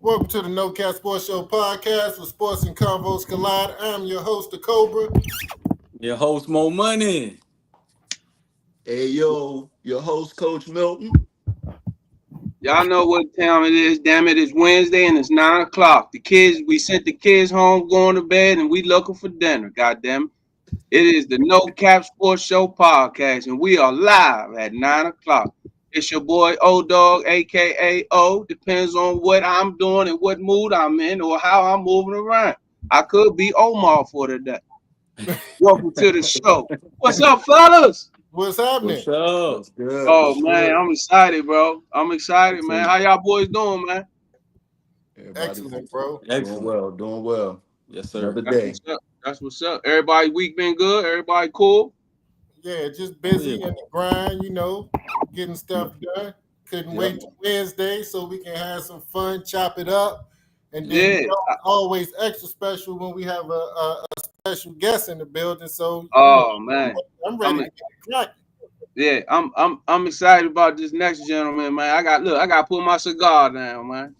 Welcome to the No Cap Sports Show podcast where sports and convos collide. I'm your host, the Cobra. Your host, Mo Money. Hey yo, your host, Coach Milton. Y'all know what time it is. Damn it, it's Wednesday and it's 9 o'clock. We sent the kids home, going to bed, and we looking for dinner. Goddamn it! It is the No Cap Sports Show podcast, and we are live at 9 o'clock. It's your boy O Dog, aka O. Depends on what I'm doing and what mood I'm in or how I'm moving around. I could be Omar for today. Welcome to the show. What's up, fellas? What's happening? What's up? What's good? Oh What's man, good? I'm excited, bro. I'm excited, man. How y'all boys doing, man? Everybody Excellent, bro. Excellent. doing well. Yes, sir. Another That's day. what's up. That's what's up. Everybody week been good. Everybody cool. Yeah, just busy in the grind, getting stuff done. Couldn't wait till Wednesday so we can have some fun, chop it up. And then always extra special when we have a special guest in the building. So Man, I'm ready to get it cracking. yeah, I'm excited about this next gentleman, man. I got to put my cigar down, man.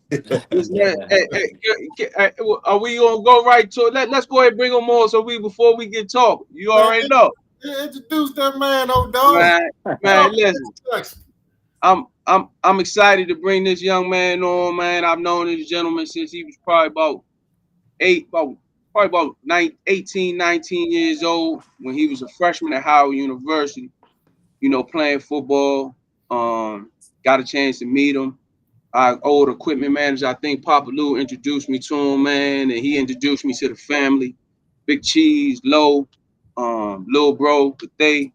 Are we gonna go right to it? Let's go ahead and bring him on before we get talking. You already know, Introduce that man, old dog. man. Listen, I'm excited to bring this young man on, man. I've known this gentleman since he was probably about 18, 19 years old when he was a freshman at Howard University, playing football. Got a chance to meet him. Our old equipment manager, I think Papa Lou introduced me to him, man, and he introduced me to the family. Big Cheese, Low, Lil Bro, they.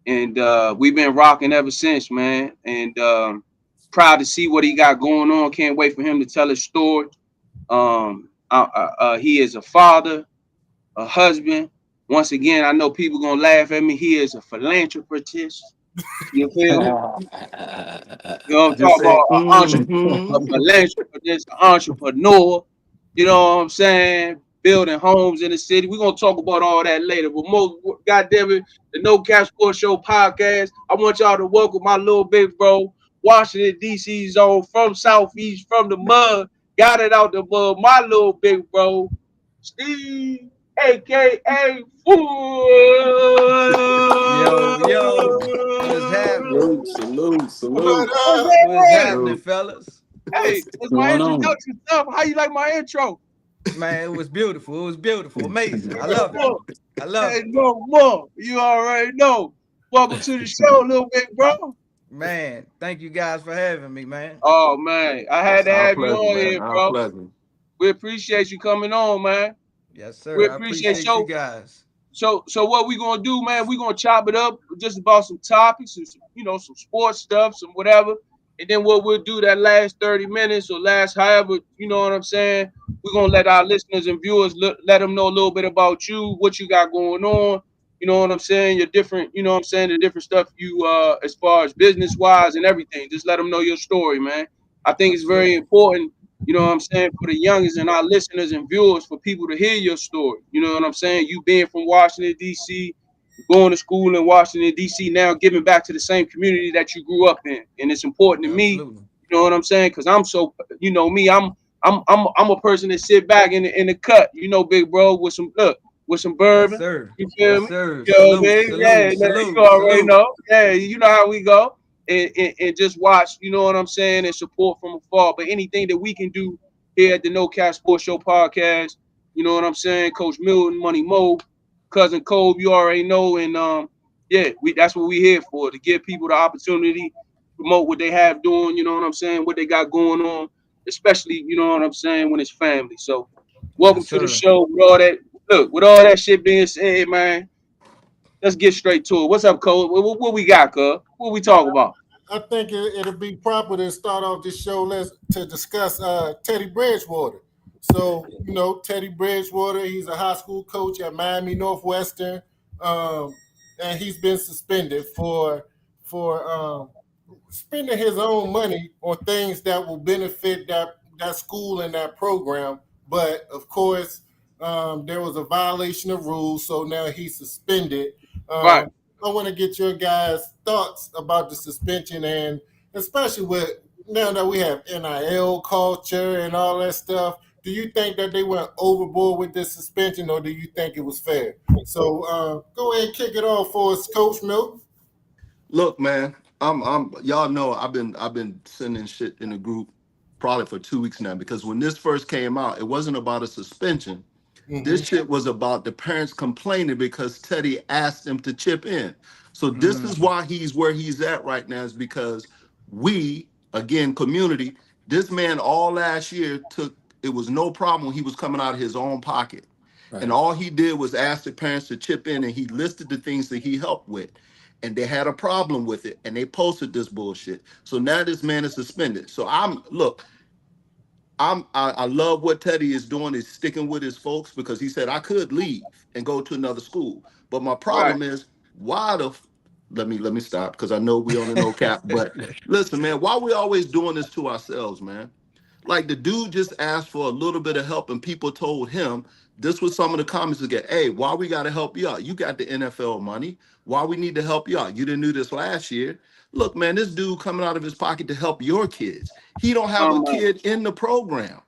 And we've been rocking ever since, man. And proud to see what he got going on. Can't wait for him to tell his story. He is a father, a husband. Once again, I know people gonna laugh at me. He is a philanthropist. You feel me? You know what I'm talking about? A philanthropist, an entrepreneur. You know what I'm saying? Building homes in the city. We're gonna talk about all that later. But goddamn it, the No Cap Sports Show podcast. I want y'all to welcome my little big bro, Washington D.C. zone from Southeast, from the mud. Got it out the mud. My little big bro, Steve, aka Fool. Yo, what's happening? Salute. What's happening, fellas? Hey, that's my introduction stuff. How you like my intro? Man, it was beautiful. Amazing. I love it. Hey, no more. You already know. Welcome to the show, little big bro. Man, thank you guys for having me, man. Oh man, I had to have you on here, bro. Pleasure. We appreciate you coming on, man. Yes, sir. We I appreciate you guys. So what we gonna do, man? We gonna chop it up just about some topics, and some sports stuff, some whatever. And then what we'll do that last 30 minutes or last however, you know what I'm saying? We're going to let our listeners and viewers let them know a little bit about you, what you got going on. You know what I'm saying? Your different, you know what I'm saying? The different stuff you, as far as business wise and everything. Just let them know your story, man. I think it's very important, you know what I'm saying, for the youngest and our listeners and viewers for people to hear your story. You know what I'm saying? You being from Washington, D.C., going to school in Washington, D.C., now giving back to the same community that you grew up in. And it's important to me, you know what I'm saying? Because I'm so, me, I'm a person that sit back in the cut, big bro, with some bourbon. Yes, sir. You feel me? Sir. You know what I mean? You already know. Yeah, you know how we go. And just watch, you know what I'm saying, and support from afar. But anything that we can do here at the No Cap Sports Show podcast, you know what I'm saying? Coach Milton, Money Mo, Cousin Cole, you already know. And that's what we here for, to give people the opportunity to promote what they have doing, you know what I'm saying, what they got going on, especially, you know what I'm saying, when it's family. So welcome to the show with all that. Look, with all that shit being said, man, let's get straight to it. What's up, Cole? What we got, cuz? What we talking about? I think it'll be proper to start off this show to discuss Teddy Bridgewater. So, Teddy Bridgewater, he's a high school coach at Miami Northwestern, and he's been suspended for spending his own money on things that will benefit that school and that program. But, of course, there was a violation of rules, so now he's suspended. Right. I want to get your guys' thoughts about the suspension, and especially with now that we have NIL culture and all that stuff, do you think that they went overboard with this suspension, or do you think it was fair? So go ahead and kick it off for us, Coach Milk. Look, man, y'all know I've been sending shit in the group probably for 2 weeks now, because when this first came out, it wasn't about a suspension. This shit was about the parents complaining because Teddy asked them to chip in. So this is why he's where he's at right now, is because we, again, community, this man all last year took, it was no problem when he was coming out of his own pocket. And Right. all he did was ask the parents to chip in, and he listed the things that he helped with. And they had a problem with it, and they posted this bullshit. So now this man is suspended. So I love what Teddy is doing, is sticking with his folks, because he said I could leave and go to another school. But my Right. problem is, why the let me stop, because I know we on the no cap. But listen, man, why we always doing this to ourselves, man? Like, the dude just asked for a little bit of help, and people told him, this was some of the comments to get, hey, why we got to help you out? You got the NFL money. Why we need to help you out? You didn't do this last year. Look, man, this dude coming out of his pocket to help your kids. He don't have a kid in the program.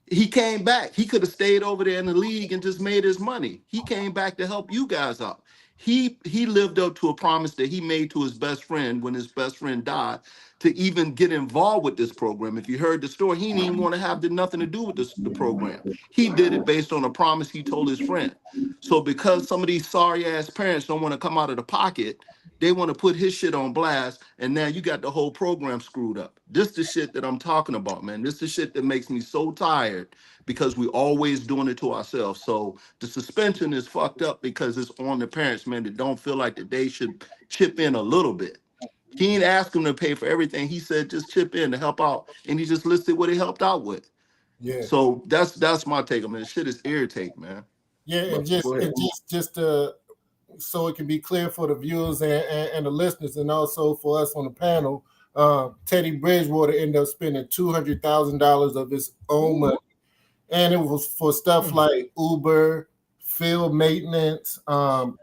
He came back. He could have stayed over there in the league and just made his money. He came back to help you guys out. He lived up to a promise that he made to his best friend when his best friend died, to even get involved with this program. If you heard the story, he didn't even want to have nothing to do with the program. He did it based on a promise he told his friend. So because some of these sorry ass parents don't want to come out of the pocket, they want to put his shit on blast, and now you got the whole program screwed up. This the shit that I'm talking about, man. This the shit that makes me so tired, because we always doing it to ourselves. So the suspension is fucked up because it's on the parents, man, that don't feel like that they should chip in a little bit. He ain't asked him to pay for everything. He said just chip in to help out, and he just listed what he helped out with. Yeah. So that's my take. I mean, this shit is irritating, man. Yeah, But and just go ahead. and just so it can be clear for the viewers and the listeners, and also for us on the panel, Teddy Bridgewater ended up spending $200,000 of his own money, and it was for stuff like Uber, field maintenance,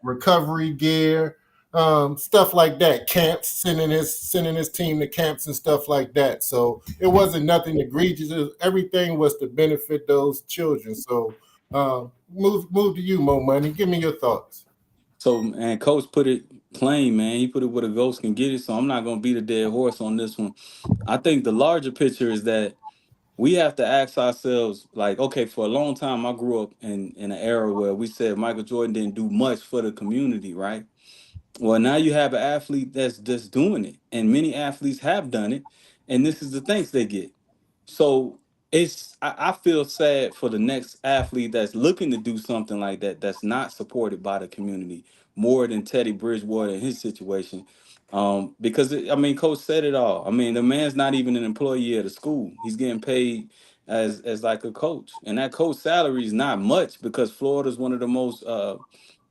recovery gear, stuff like that. Camps, sending his team to camps and stuff like that. So it wasn't nothing egregious. Everything was to benefit those children. So move to you, Mo Money. Give me your thoughts. So, man, Coach put it plain, man. He put it where the ghost can get it. So I'm not gonna beat a dead horse on this one. I think the larger picture is that we have to ask ourselves, like, okay, for a long time, I grew up in an era where we said Michael Jordan didn't do much for the community, right? Well, now you have an athlete that's just doing it, and many athletes have done it, and this is the thanks they get. So I feel sad for the next athlete that's looking to do something like that, that's not supported by the community more than Teddy Bridgewater in his situation. Because I mean, Coach said it all. I mean, the man's not even an employee at a school. He's getting paid as like a coach, and that coach salary is not much, because Florida is one of the most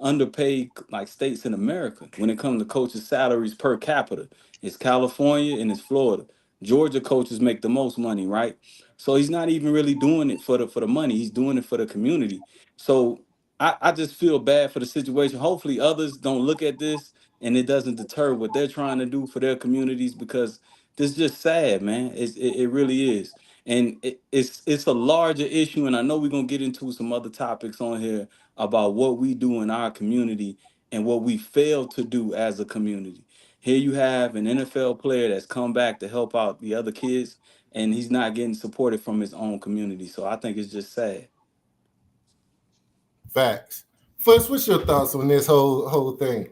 underpaid like states in America when it comes to coaches' salaries per capita. It's California and it's Florida. Georgia coaches make the most money, right? So he's not even really doing it for the money. He's doing it for the community. So I just feel bad for the situation. Hopefully others don't look at this and it doesn't deter what they're trying to do for their communities, because this is just sad, man. It really is. And it's a larger issue. And I know we're gonna get into some other topics on here about what we do in our community and what we fail to do as a community. Here you have an NFL player that's come back to help out the other kids, and he's not getting supported from his own community. So I think it's just sad. Facts. First, what's your thoughts on this whole thing?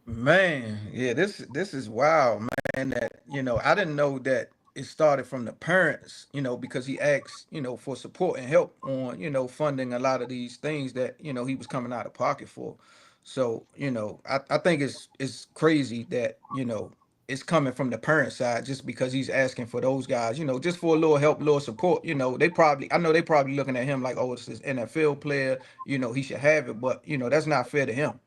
Man, yeah, this is wild, man. That I didn't know that it started from the parents, because he asked, for support and help on, funding a lot of these things that, he was coming out of pocket for. So, I think it's crazy that, it's coming from the parent side, just because he's asking for those guys, just for a little help, little support. I know they probably looking at him like, oh, it's this NFL player, he should have it, but that's not fair to him.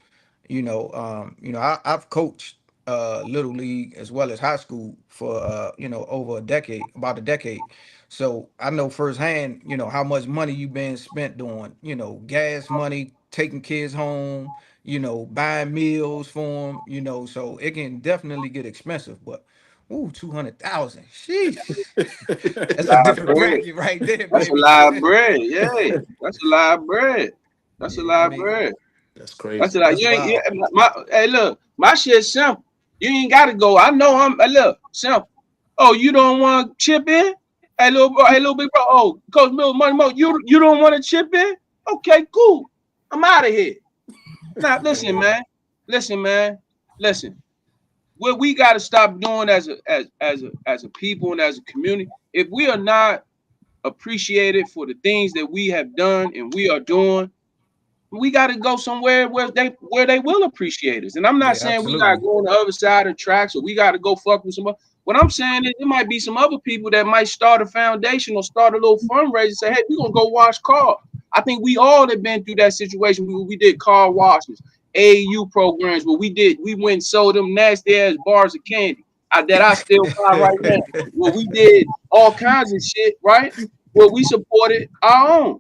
I've coached little league as well as high school for over a decade, about a decade. So I know firsthand, how much money you been spent doing, gas money, taking kids home, buying meals for them, so it can definitely get expensive. But Ooh, 200,000. Sheesh. A That's a lot of different bread. bracket right there, That's a baby. lot of bread. Yeah, that's a lot of bread. That's a Yeah, I lot of mean, bread. That's That's crazy. a lot. that's You ain't. wild. Hey, look, my shit's simple. You ain't gotta go. I know look, simple. Oh, you don't want to chip in? Hey, little bro. Hey, little big bro. Oh, Coach Mill, Money Mo. You don't want to chip in? Okay, cool. I'm out of here. Now, listen, Yeah. man. Listen, man. Listen. What we got to stop doing as a people and as a community, if we are not appreciated for the things that we have done and we are doing, we got to go somewhere where they will appreciate us. And I'm not Yeah, saying we got to absolutely. go on the other side of the tracks or we got to go fuck with somebody. What I'm saying is there might be some other people that might start a foundation or start a little fundraiser and say, hey, we're gonna go wash cars. I think we all have been through that situation. We did car washes, AAU programs where we went and sold them nasty ass bars of candy that I still buy right now. Where we did all kinds of shit, right? Where we supported our own.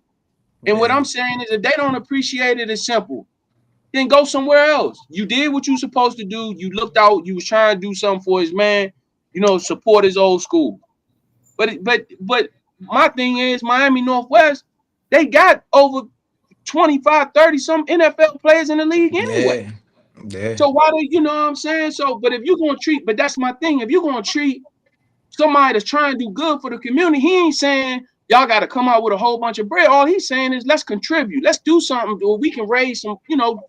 And what Yeah. I'm saying is, if they don't appreciate it, it's simple. Then go somewhere else. You did what you supposed to do. You looked out. You was trying to do something for his man. Support his old school. But my thing is, Miami Northwest, they got over 25, 30 some NFL players in the league anyway. Yeah. Yeah. So why do you know what I'm saying? So, but if you're gonna treat, but that's my thing. If you're gonna treat somebody that's trying to do good for the community, he ain't saying y'all got to come out with a whole bunch of bread. All he's saying is let's contribute. Let's do something where we can raise some,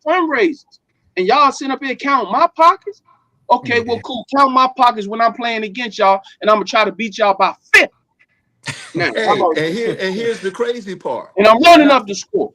fundraisers. And y'all sit up here counting my pockets. Okay, well, Yeah. cool. Count my pockets when I'm playing against y'all, and I'm gonna try to beat y'all by 50. Now, how Hey, about and here's the crazy part. and I'm running Not up the score.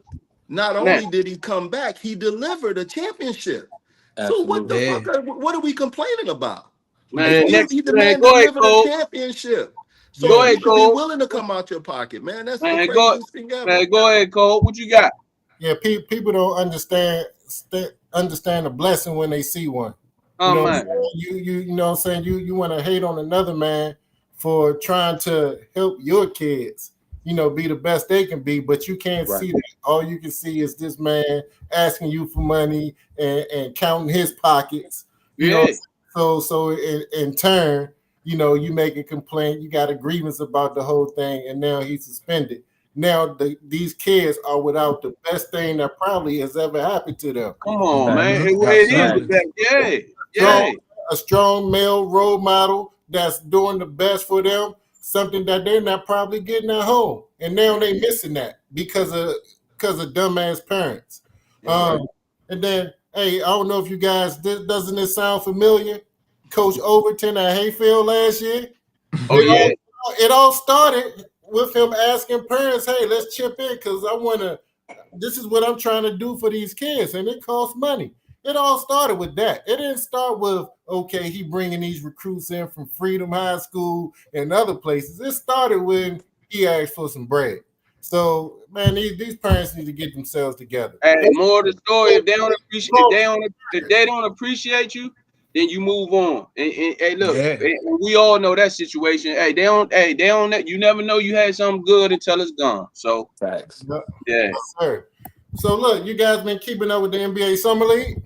not Now, only did he come back, he delivered a championship. So what the Absolutely. Yeah. fuck what are we complaining about? Yeah. man, next The man, man go ahead, delivered a Cole. championship. So Go Yeah, ahead, people be Cole. willing to come out your pocket, man. That's the Man, go craziest thing ever. man, go ahead, Cole. What you got? yeah. People don't understand the blessing when they see one. You Oh know what I'm man. saying? You know what I'm saying? You want to hate on another man for trying to help your kids, be the best they can be, but you can't Right. see that. All you can see is this man asking you for money and counting his pockets. You know, Yeah. so in turn, you make a complaint, you got a grievance about the whole thing, and now he's suspended. Now these kids are without the best thing that probably has ever happened to them. Come on, man. Facts. Hmm. It is the Absolutely. best. Facts. Yeah. strong, Yeah. a strong male role model that's doing the best for them, something that they're not probably getting at home, and now they missing that because of dumbass parents. Yeah. Um, and then, hey, I don't know if you guys doesn't this sound familiar? Coach Overton at Hayfield last year. Oh It yeah. all it all started with him asking parents, "Hey, let's chip in because I want to. This is what I'm trying to do for these kids, and it costs money." It all started with that. It didn't start with okay, he bringing these recruits in from Freedom High School and other places. It started when he asked for some bread. So, man, these parents need to get themselves together. Hey, They, more of the story. they, If they don't appreciate, they, if they don't appreciate you, then you move on. And hey, look, Yeah. we all know that situation. Hey, they don't. Hey, they don't. You never know you had something good until it's gone. So Facts. yeah, sir. So, look, you guys been keeping up with the NBA Summer League.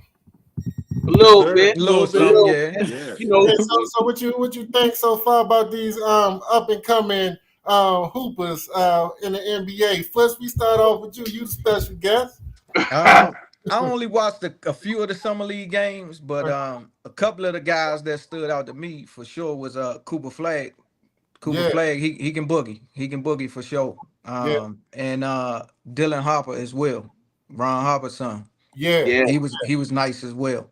a Yes, little sir. bit, A A little little a bit. something, little yeah. bit. Yeah. You Okay, know, so what you think so far about these up and coming hoopers in the NBA? First, we start off with you. You the special guest. I only watched a few of the summer league games, but a couple of the guys that stood out to me for sure was Cooper Flag. Cooper Yeah, Flag, he can boogie. He can boogie for sure. yeah, And Dylan Harper as well. Ron Harper's son. yeah, yeah, He was nice as well.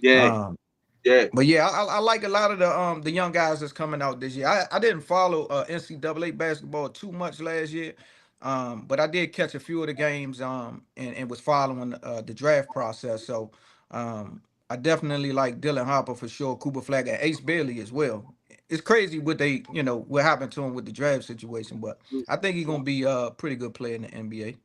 yeah, Um, yeah. but yeah, I like a lot of the young guys that's coming out this year. I didn't follow NCAA basketball too much last year, but I did catch a few of the games and was following the draft process. So I definitely like Dylan Harper for sure, Cooper Flag, and Ace Bailey as well. It's crazy what happened to him with the draft situation, but I think he's gonna be a pretty good player in the NBA.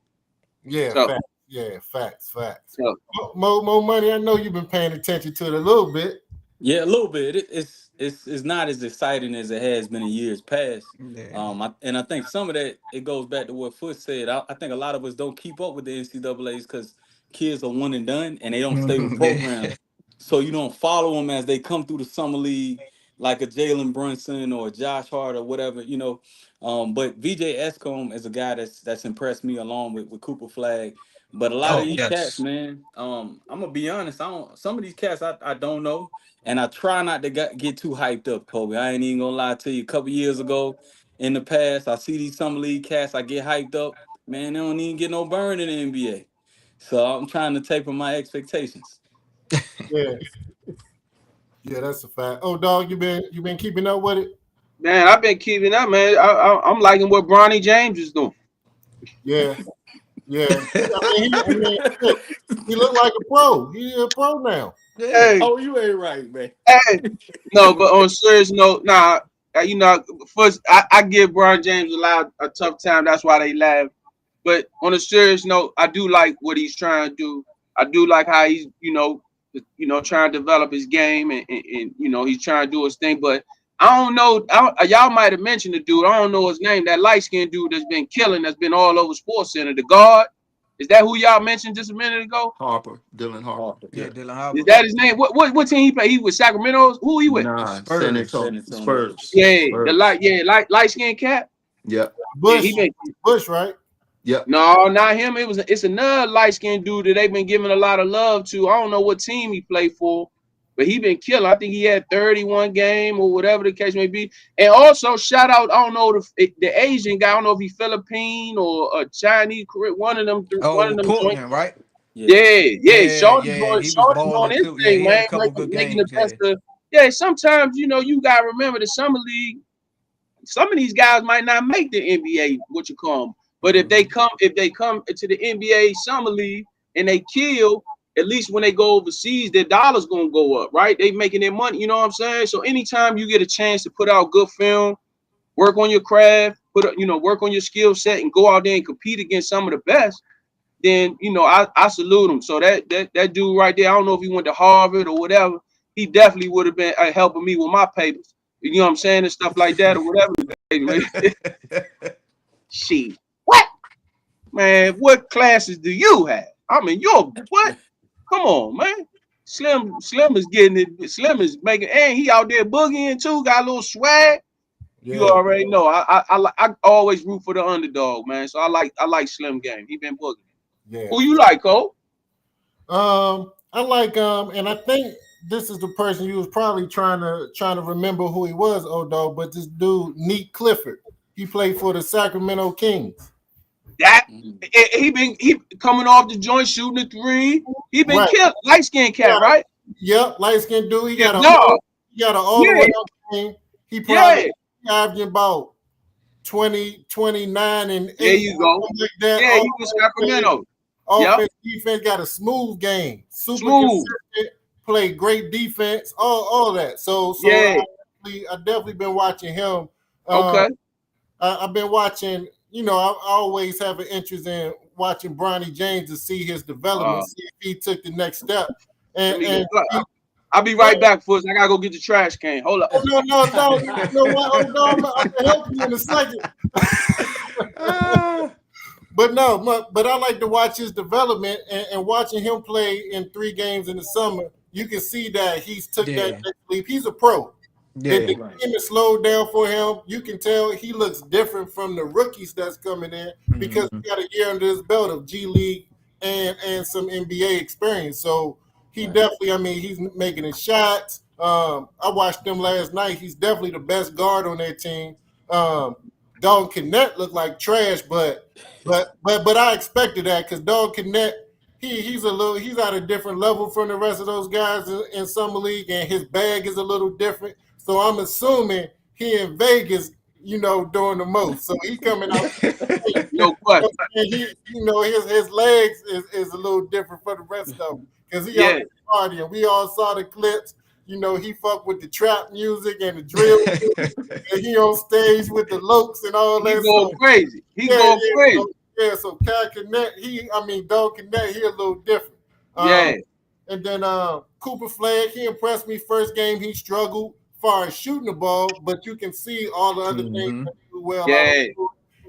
yeah. So, Facts. Yeah, facts. so More money. I know you've been paying attention to it a little bit. Yeah, a little bit. It's not as exciting as it has been in years past. Yeah. And I think some of that it goes back to what Foot said. I think a lot of us don't keep up with the NCAA's because kids are one and done and they don't stay with Yeah. programs. So you don't follow them as they come through the summer league. like a Jalen Brunson or a Josh Hart or whatever, you know. But VJ Escombe is a guy that's impressed me along with Cooper Flag. But a lot of Oh these cats, yes. man, I'm gonna be honest. I don't. Some of these cats I don't know, and I try not to get too hyped up, Kobe. I ain't even gonna lie to you. A couple years ago, in the past, I see these summer league cats. I get hyped up. Man, they don't even get no burn in the NBA. So I'm trying to taper my expectations. Yeah, yeah, that's a fact. Oh, dog, you been keeping up with it? Man, I've been keeping up, man. I'm liking what Bronny James is doing. Yeah, yeah. Shit, he look like a pro. He a pro now. Yeah. Hey, Oh, you ain't right, man. hey. No, but on a serious note, nah. You know, first I give Bron James a tough time. That's why they laugh. But on a serious note, I do like what he's trying to do. I do like how he's, trying to develop his game and he's trying to do his thing. But I don't know. Y'all might have mentioned the dude. I don't know his name. That light skinned dude that's been killing, that's been all over Sports Center. The guard. Is that who y'all mentioned just a minute ago? Harper, Dylan Harper. Harper, Yeah, Yeah. Dylan Is Harper. that his name? What team he play? He with Sacramento? Who he with? The Nah, San Spurs. Antonio San Antonio. Spurs. Yeah, Spurs. light skinned cat. Yep. Yeah, Bush, he been. Bush, right? Yep. No, not him. It's another light skinned dude that they've been giving a lot of love to. I don't know what team he played for, but he been killing. I think he had 31 game or whatever the case may be. And also shout out, I don't know the Asian guy. I don't know if he Philippine or a Chinese, one of them Oh, joints. Portland, right? Yeah. Yeah. Yeah, Shorty yeah. He was Shorty doing balling his too. Yeah, thing, he had man, a couple good making the games. best Yeah. of. Yeah, sometimes you gotta remember the summer league. Some of these guys might not make the NBA, what you call them. But if they come to the NBA summer league and they kill, at least when they go overseas, their dollar's gonna go up, right? They making their money, you know what I'm saying? So anytime you get a chance to put out good film, work on your craft, work on your skill set, and go out there and compete against some of the best, then I salute him. So that dude right there, I don't know if he went to Harvard or whatever, he definitely would have been helping me with my papers. You know what I'm saying, and stuff like that or whatever. Shit, what man? What classes do you have? I mean, you're what? Come on, man. Slim is getting it. Slim is making, and he out there boogieing too. Got a little swag. You Yeah, already know. I always root for the underdog, man. So I like Slim game. He been boogieing. yeah. Who you like, Cole? I like and I think this is the person you was probably trying to remember who he was, old dog. But this dude, Neat Clifford, he played for the Sacramento Kings. That Mhm. he coming off the joint shooting the three. He been Right. killed. Light skinned cat, Yeah. right? Yep, light skinned dude. Yeah, dog. He got an all Yeah, around game. He yeah. probably averaging about 20, 29, and There 8, you go. something like that. Yeah, he was Sacramento. Yep. Offense, defense, got a smooth game. Super Smooth. consistent, play great defense, all that. So Yeah. I definitely been watching him. Okay. I've been watching, I always have an interest in watching Bronny James to see his development, see if he took the next step. Let me And go. I'll be right back, Foots. I gotta go get the trash can. Hold up. oh, no, you know what? Oh, no, I'm gonna help you in a second. But no, but I like to watch his development and watching him play in 3 games in the summer. You can see that he's took that Yeah. next leap. He's a pro. Yeah. The Right. game is slowed down for him. You can tell he looks different from the rookies that's coming in because he got a year under his belt of G League and some NBA experience. So he Right. definitely, I mean, he's making his shots. I watched him last night. He's definitely the best guard on that team. Dalton Kennett looked like trash, but I expected that because Dalton Kennett, he's at a different level from the rest of those guys in summer league, and his bag is a little different. So I'm assuming he in Vegas, doing the most. So he coming out. No question. And his legs is a little different for the rest of them because he out Yeah. there partying. We all saw the clips. He fucked with the trap music and the drill music, and he on stage with the Lokes and all He that going stuff. crazy. He going crazy. So Cal Connect, Dog Connect, he a little different. Yeah. And then Cooper Flag, he impressed me first game. He struggled as far as shooting the ball, but you can see all the other things that he do well. Yeah.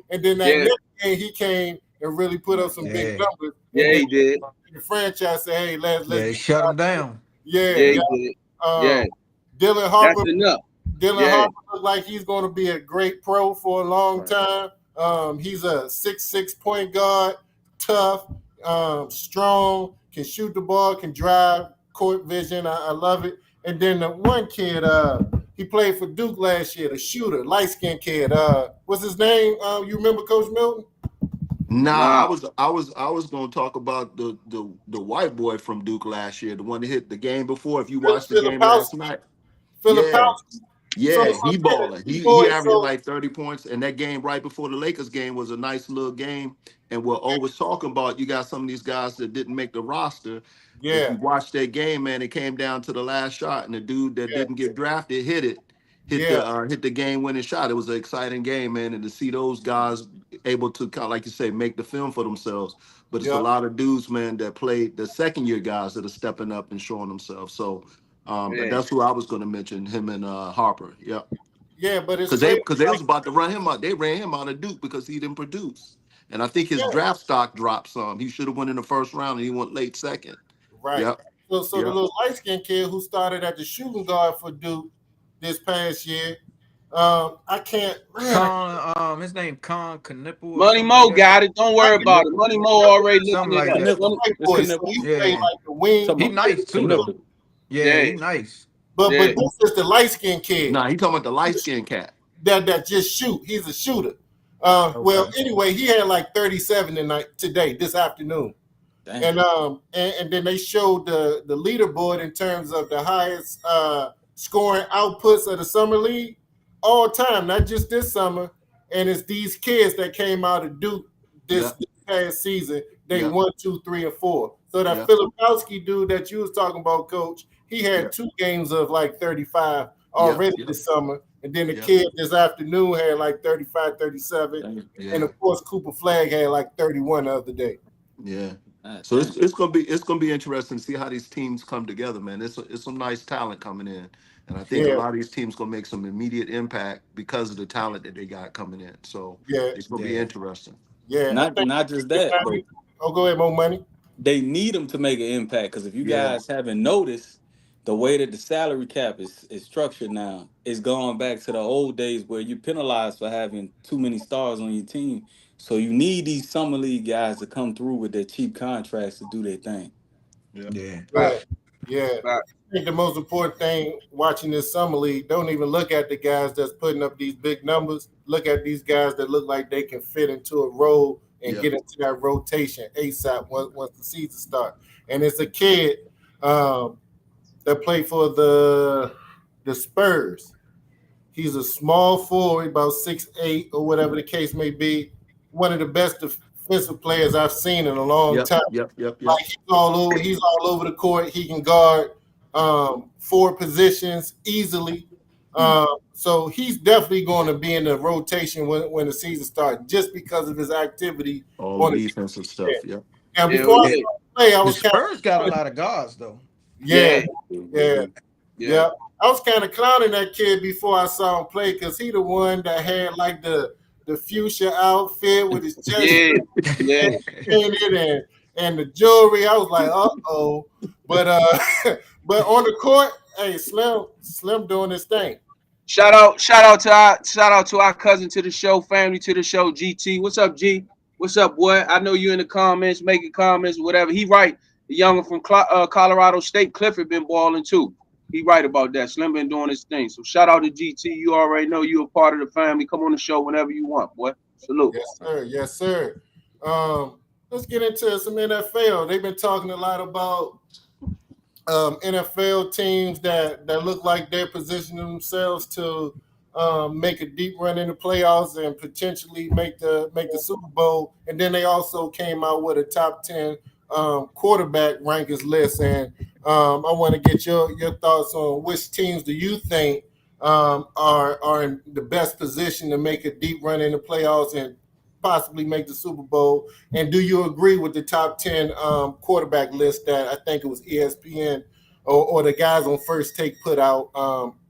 And then that Yeah. next game, he came and really put up some big Yeah. numbers. Yeah, And he did. then the franchise said, "Hey, let's Yeah, get shut him down. yeah, Yeah, he did. Yeah. Dylan That's Harper, enough. Dylan Yeah. Harper looked like he's going to be a great pro for a long Right. time. He's a 6'6" point guard, tough, strong, can shoot the ball, can drive, court vision. I love it. And then the one kid, he played for Duke last year, the shooter, light skinned kid. What's his name? You remember Coach Milton? Nah, Nah. I was gonna talk about the white boy from Duke last year, the one that hit the game before. If you watched the game last Filipowski. night, yeah, Filipowski. So, yeah, he yeah, balling. these He boys, averaged so like 30 points, and that game right before the Lakers game was a nice little game. And we're always talking about you got some of these guys that didn't make the roster. If yeah, you watch that game, man, it came down to the last shot, and the dude that yeah, didn't get drafted hit it, yeah, hit the game winning shot. It was an exciting game, man, and to see those guys able to kind of like you say make the film for themselves. But it's a yeah, lot of dudes, man, that played the second year guys that are stepping up and showing themselves. So, but Yeah. that's who I was going to mention, him and Harper. Yep. yeah. But it's Because they crazy. because they Like, was about to run him out. They ran him out of Duke because he didn't produce. And I think his yeah, draft stock dropped some. He should have went in the first round and he went late second. right. Yep. So the Yep. little light skinned kid who started at the shooting guard for Duke this past year, I can't, man, His name Con Knipple or Money something like Mo that. got it. Don't worry about it. Connipple. Money Mo already Something looking it like up. that. Connipple. Money, It's boy. So Connipple. he played Yeah, like the wing, he Talking about nice too though. Connipple. Yeah, yeah, he nice. but yeah, this is the light skinned kid Nah, he talking about the light skinned cat. that just shoot. He's a shooter. Well, Okay. anyway, he had like 37 today, this afternoon. Damn. And then they showed the leaderboard in terms of the highest scoring outputs of the summer league all time, not just this summer. And it's these kids that came out of Duke this, Yeah. this past season. They Yeah. 1, 2, 3, and 4. So that Yeah. Filipowski dude that you was talking about, Coach, he Yeah. had 2 games of like 35 Yeah. already Yeah. this summer. And then the Yeah. kid this afternoon had like 35, 37. Damn. And Yeah. of course, Cooper Flag had like 31 the other day. Yeah. God So damn. it's gonna be interesting to see how these teams come together, man. It's some nice talent coming in, and I think a Yeah, lot of these teams gonna make some immediate impact because of the talent that they got coming in. So yeah, it's gonna be Yeah. interesting. yeah. I think. Not just that, but Oh, go ahead, more money. they need them to make an impact. Because if you Yeah. guys haven't noticed, the way that the salary cap is structured now is going back to the old days where you penalized for having too many stars on your team. So you need these summer league guys to come through with their cheap contracts to do their thing. Yeah. Yeah. right, Right. Yeah. right. I think the most important thing watching this summer league, don't even look at the guys that's putting up these big numbers. Look at these guys that look like they can fit into a role and Yeah. get into that rotation ASAP once the season starts. And it's a kid um, that played for the Spurs. He's a small forward, about 6'8" or whatever the case may be. One of the best defensive players I've seen in a long Yep. time. Yep. Yep. Yep. Like he's all over the court. He can guard 4 positions easily. So he's definitely going to be in the rotation when the season starts, just because of his activity All on the the defensive stuff. Yep. Now Hell before I yeah, play, I The was kind of Spurs got a lot of guards though. yeah, yeah, yeah, yeah. yeah. I was kind of clowning that kid before I saw him play because he the one that had like the fuchsia outfit with his chest Yeah, yeah. painted and the jewelry. I was like, uh-oh. But but on the court, hey, Slim doing his thing. Shout out to our cousin to the show, family to the show, GT. What's up, G? What's up, boy? I know you in the comments, making comments, whatever. He right. The younger from Colorado State, Clifford, been balling too. He right about that. Slim been doing his thing. So shout out to GT. You already know you a part of the family. Come on the show whenever you want, boy. Salute. Yes, sir. Yes, sir. Let's get into some NFL. They've been talking a lot about NFL teams that look like they're positioning themselves to make a deep run in the playoffs and potentially make the Super Bowl. And then they also came out with a top 10 quarterback rankings list. And I want to get your thoughts on which teams do you think are in the best position to make a deep run in the playoffs and possibly make the Super Bowl. And do you agree with the top 10 quarterback list that I think it was ESPN or the guys on First Take put out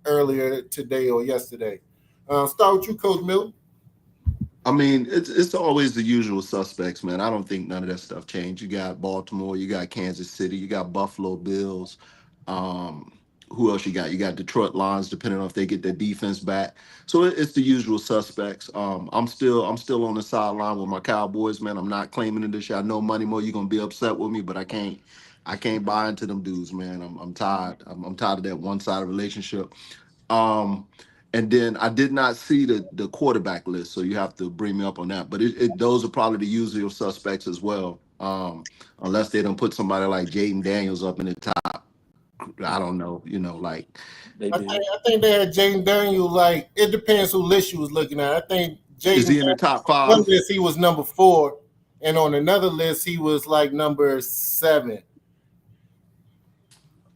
earlier today or yesterday? Start with you, Coach Milton. I mean, it's always the usual suspects, man. I don't think none of that stuff changed. You got Baltimore, you got Kansas City, you got Buffalo Bills, who else you got? You got Detroit Lions, depending on if they get their defense back. So it's the usual suspects. I'm still on the sideline with my Cowboys, man. I'm not claiming it this year. I know Money Mo, you're gonna be upset with me, but I can't buy into them dudes, man. I'm tired. I'm tired of that one-sided relationship. Um, and then I did not see the quarterback list, so you have to bring me up on that. But those are probably the usual suspects as well. Unless they don't put somebody like Jaden Daniels up in the top. I don't know, like They I did. think I think they had Jaden Daniel. Like it depends who list you was looking at. I think is Jaden he in the top one 5? list he was number 4, and on another list he was like number 7.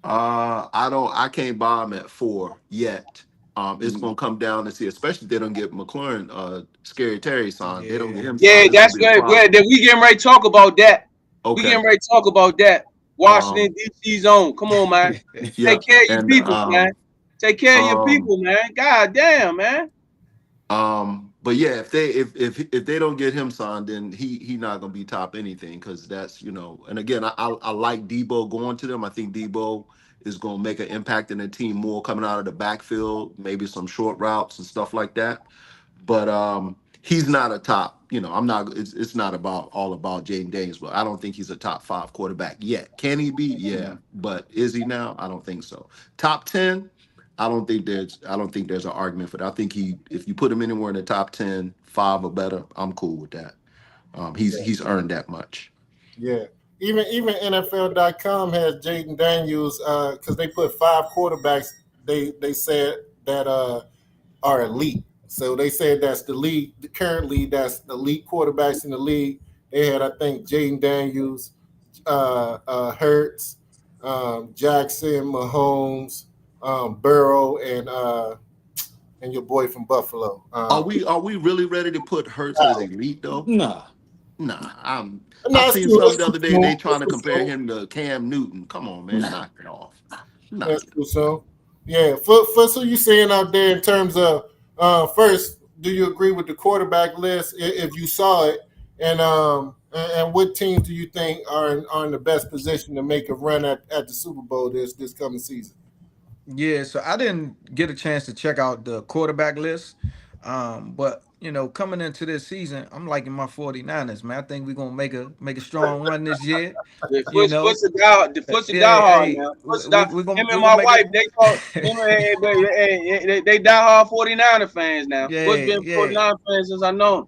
I can't buy him at 4 yet. It's Mm. gonna come down to see, especially if they don't get McLaurin, Scary Terry signed. They don't get Yeah. him Yeah, signed. It's gonna that's be a good. problem. Then we getting ready to talk about that. We Okay. getting ready to talk about that. Um, Washington D.C. zone. Come on, man. yeah, Take care of your and people, man. Take care of your um, people, man. God damn, man. but yeah, if they don't get him signed, then he not gonna be top anything, because that's, and again, I like Debo going to them. I think Debo is gonna make an impact in the team more coming out of the backfield, maybe some short routes and stuff like that. But he's not a top, I'm not, it's not about all about Jaden Daniels, but I don't think he's a top 5 quarterback yet. Can he be? Yeah. But is he now? I don't think so. Top 10, I don't think there's an argument for that. I think if you put him anywhere in the top 10, 5 or better, I'm cool with that. He's earned that much. Yeah. Even NFL.com has Jaden Daniels because they put 5 quarterbacks they said that are elite. So they said that's the league. Currently, that's the elite quarterbacks in the league. They had, I think, Jaden Daniels, Hurts, Jackson, Mahomes, Burrow, and your boy from Buffalo. Are we really ready to put Hurts as elite though? Nah. Nah, I No, seen some the too other day. soon. They trying to Too compare soon. him to Cam Newton. Come on, man, Nah. knock it off. Knock That's it. too soon. Yeah. For so you saying out there in terms of first, do you agree with the quarterback list if you saw it, and what teams do you think are in the best position to make a run at the Super Bowl this coming season? Yeah, so I didn't get a chance to check out the quarterback list. But coming into this season, I'm liking my 49ers, man. I think we're gonna make a strong run this year. The You foot's know. a die, the foot's a die Yeah, hard hey, now. Foot's a we die. we gonna Him we and gonna my make wife, they call him it. they die hard 49er fans now. Foot's Yeah, been yeah, 49 fans since I know him.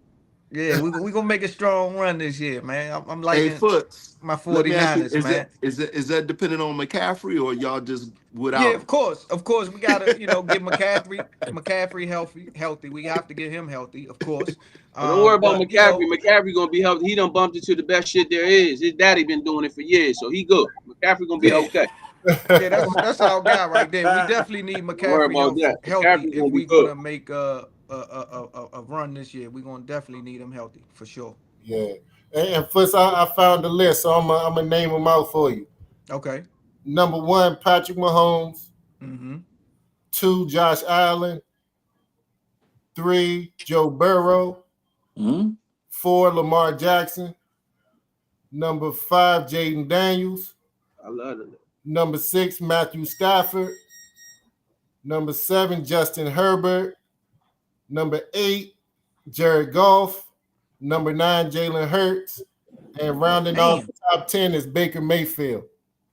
yeah. We gonna make a strong run this year, man. I'm Hey, liking Foots, my let me ask you: 49ers, man. is that dependent on McCaffrey, or y'all just Yeah, without of him? course, of course. We gotta, get McCaffrey healthy. We have to get him healthy, of course. But don't worry about But McCaffrey. McCaffrey gonna be healthy. He done bumped into the best shit there is. His daddy been doing it for years, so he good. McCaffrey gonna be yeah, okay. yeah. That's our guy right there. We definitely need Don't worry McCaffrey about that. healthy McCaffrey if gonna be we're good. gonna make a run this year. We're gonna definitely need him healthy for sure. Yeah. And first, I found the list, so I'm gonna name them out for you. Okay. Number 1, Patrick Mahomes. Mm-hmm. 2, Josh Allen. 3, Joe Burrow. Mm. 4, Lamar Jackson. Number 5, Jaden Daniels. I love it. Number 6, Matthew Stafford. Number 7, Justin Herbert. Number 8, Jared Goff. Number 9, Jalen Hurts. And rounding off Damn. the top 10 is Baker Mayfield.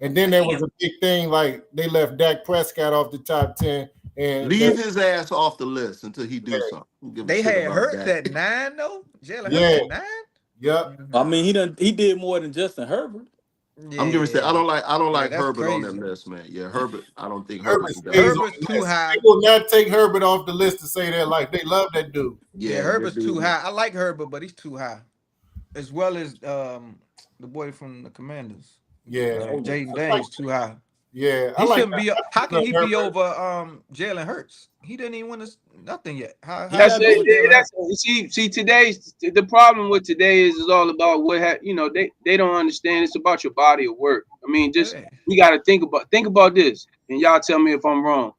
And then there was a big thing, like they left Dak Prescott off the top 10. And Leave his ass off the list until he do something. Don't give a They shit had about Hurts that. at 9 though. Jalen Hurts yeah, at 9. yep. I mean, he did more than Justin Herbert. I'm gonna say I Yeah, don't yeah. like That's Herbert on that crazy. list, man. Yeah, Herbert. I don't think Herbert Herbert should stays definitely. on Herbert's the too list. high. They will not take Herbert off the list to say that like they love that dude. Yeah, Yeah, that Herbert's too dude. high. I like Herbert, but he's too high. As well as the boy from the Commanders. Yeah, Jaden I like Daniels too high. yeah, I He like shouldn't that. be. How can he be Herbert. over Jalen Hurts? He didn't even win us nothing yet. He How That's got he over it. beat. Jalen That's Hurts? see today's the problem with today is all about they don't understand. It's about your body of work. I mean, just Yeah. we got to think about this, and y'all tell me if I'm wrong.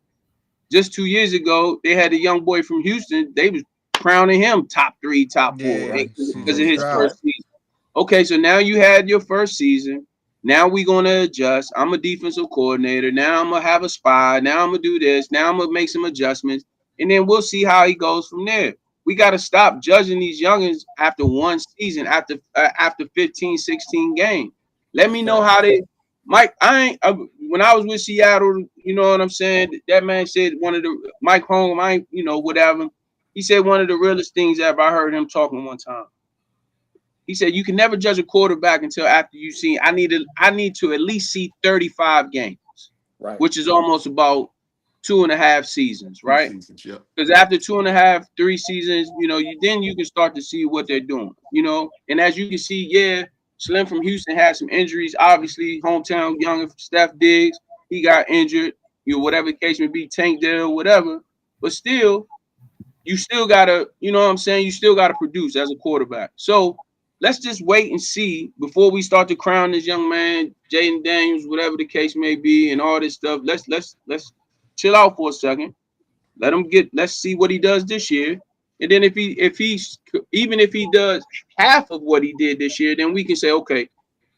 Just 2 years ago, they had a young boy from Houston. They was crowning him top 3, top 4 Yeah, because CJ of his That's Stroud. right. first season. Okay, so now you had your first season. Now we gonna adjust. I'm a defensive coordinator. Now I'm gonna have a spy. Now I'm gonna do this. Now I'm gonna make some adjustments, and then we'll see how he goes from there. We got to stop judging these youngins after one season, after 15, 16 games. Let me know how they. Mike, when I was with Seattle, you know what I'm saying? That man said one of the Mike Holm, whatever. He said one of the realest things ever. I heard him talking one time. He said you can never judge a quarterback until after you see. I need to at least see 35 games, Right. which is almost about 2.5 seasons, right? Seasons, yep. Because after 2.5, 3 seasons, then you can start to see what they're doing, And as you can see, yeah, Slim from Houston had some injuries. Obviously, hometown young Steph Diggs, he got injured. Whatever the case may be, Tank Dell, whatever. But still, you still gotta, you know what I'm saying? You still gotta produce as a quarterback. So let's just wait and see before we start to crown this young man, Jaden Daniels, whatever the case may be, and all this stuff. Let's chill out for a second. Let's see what he does this year. And then if he does half of what he did this year, then we can say, okay,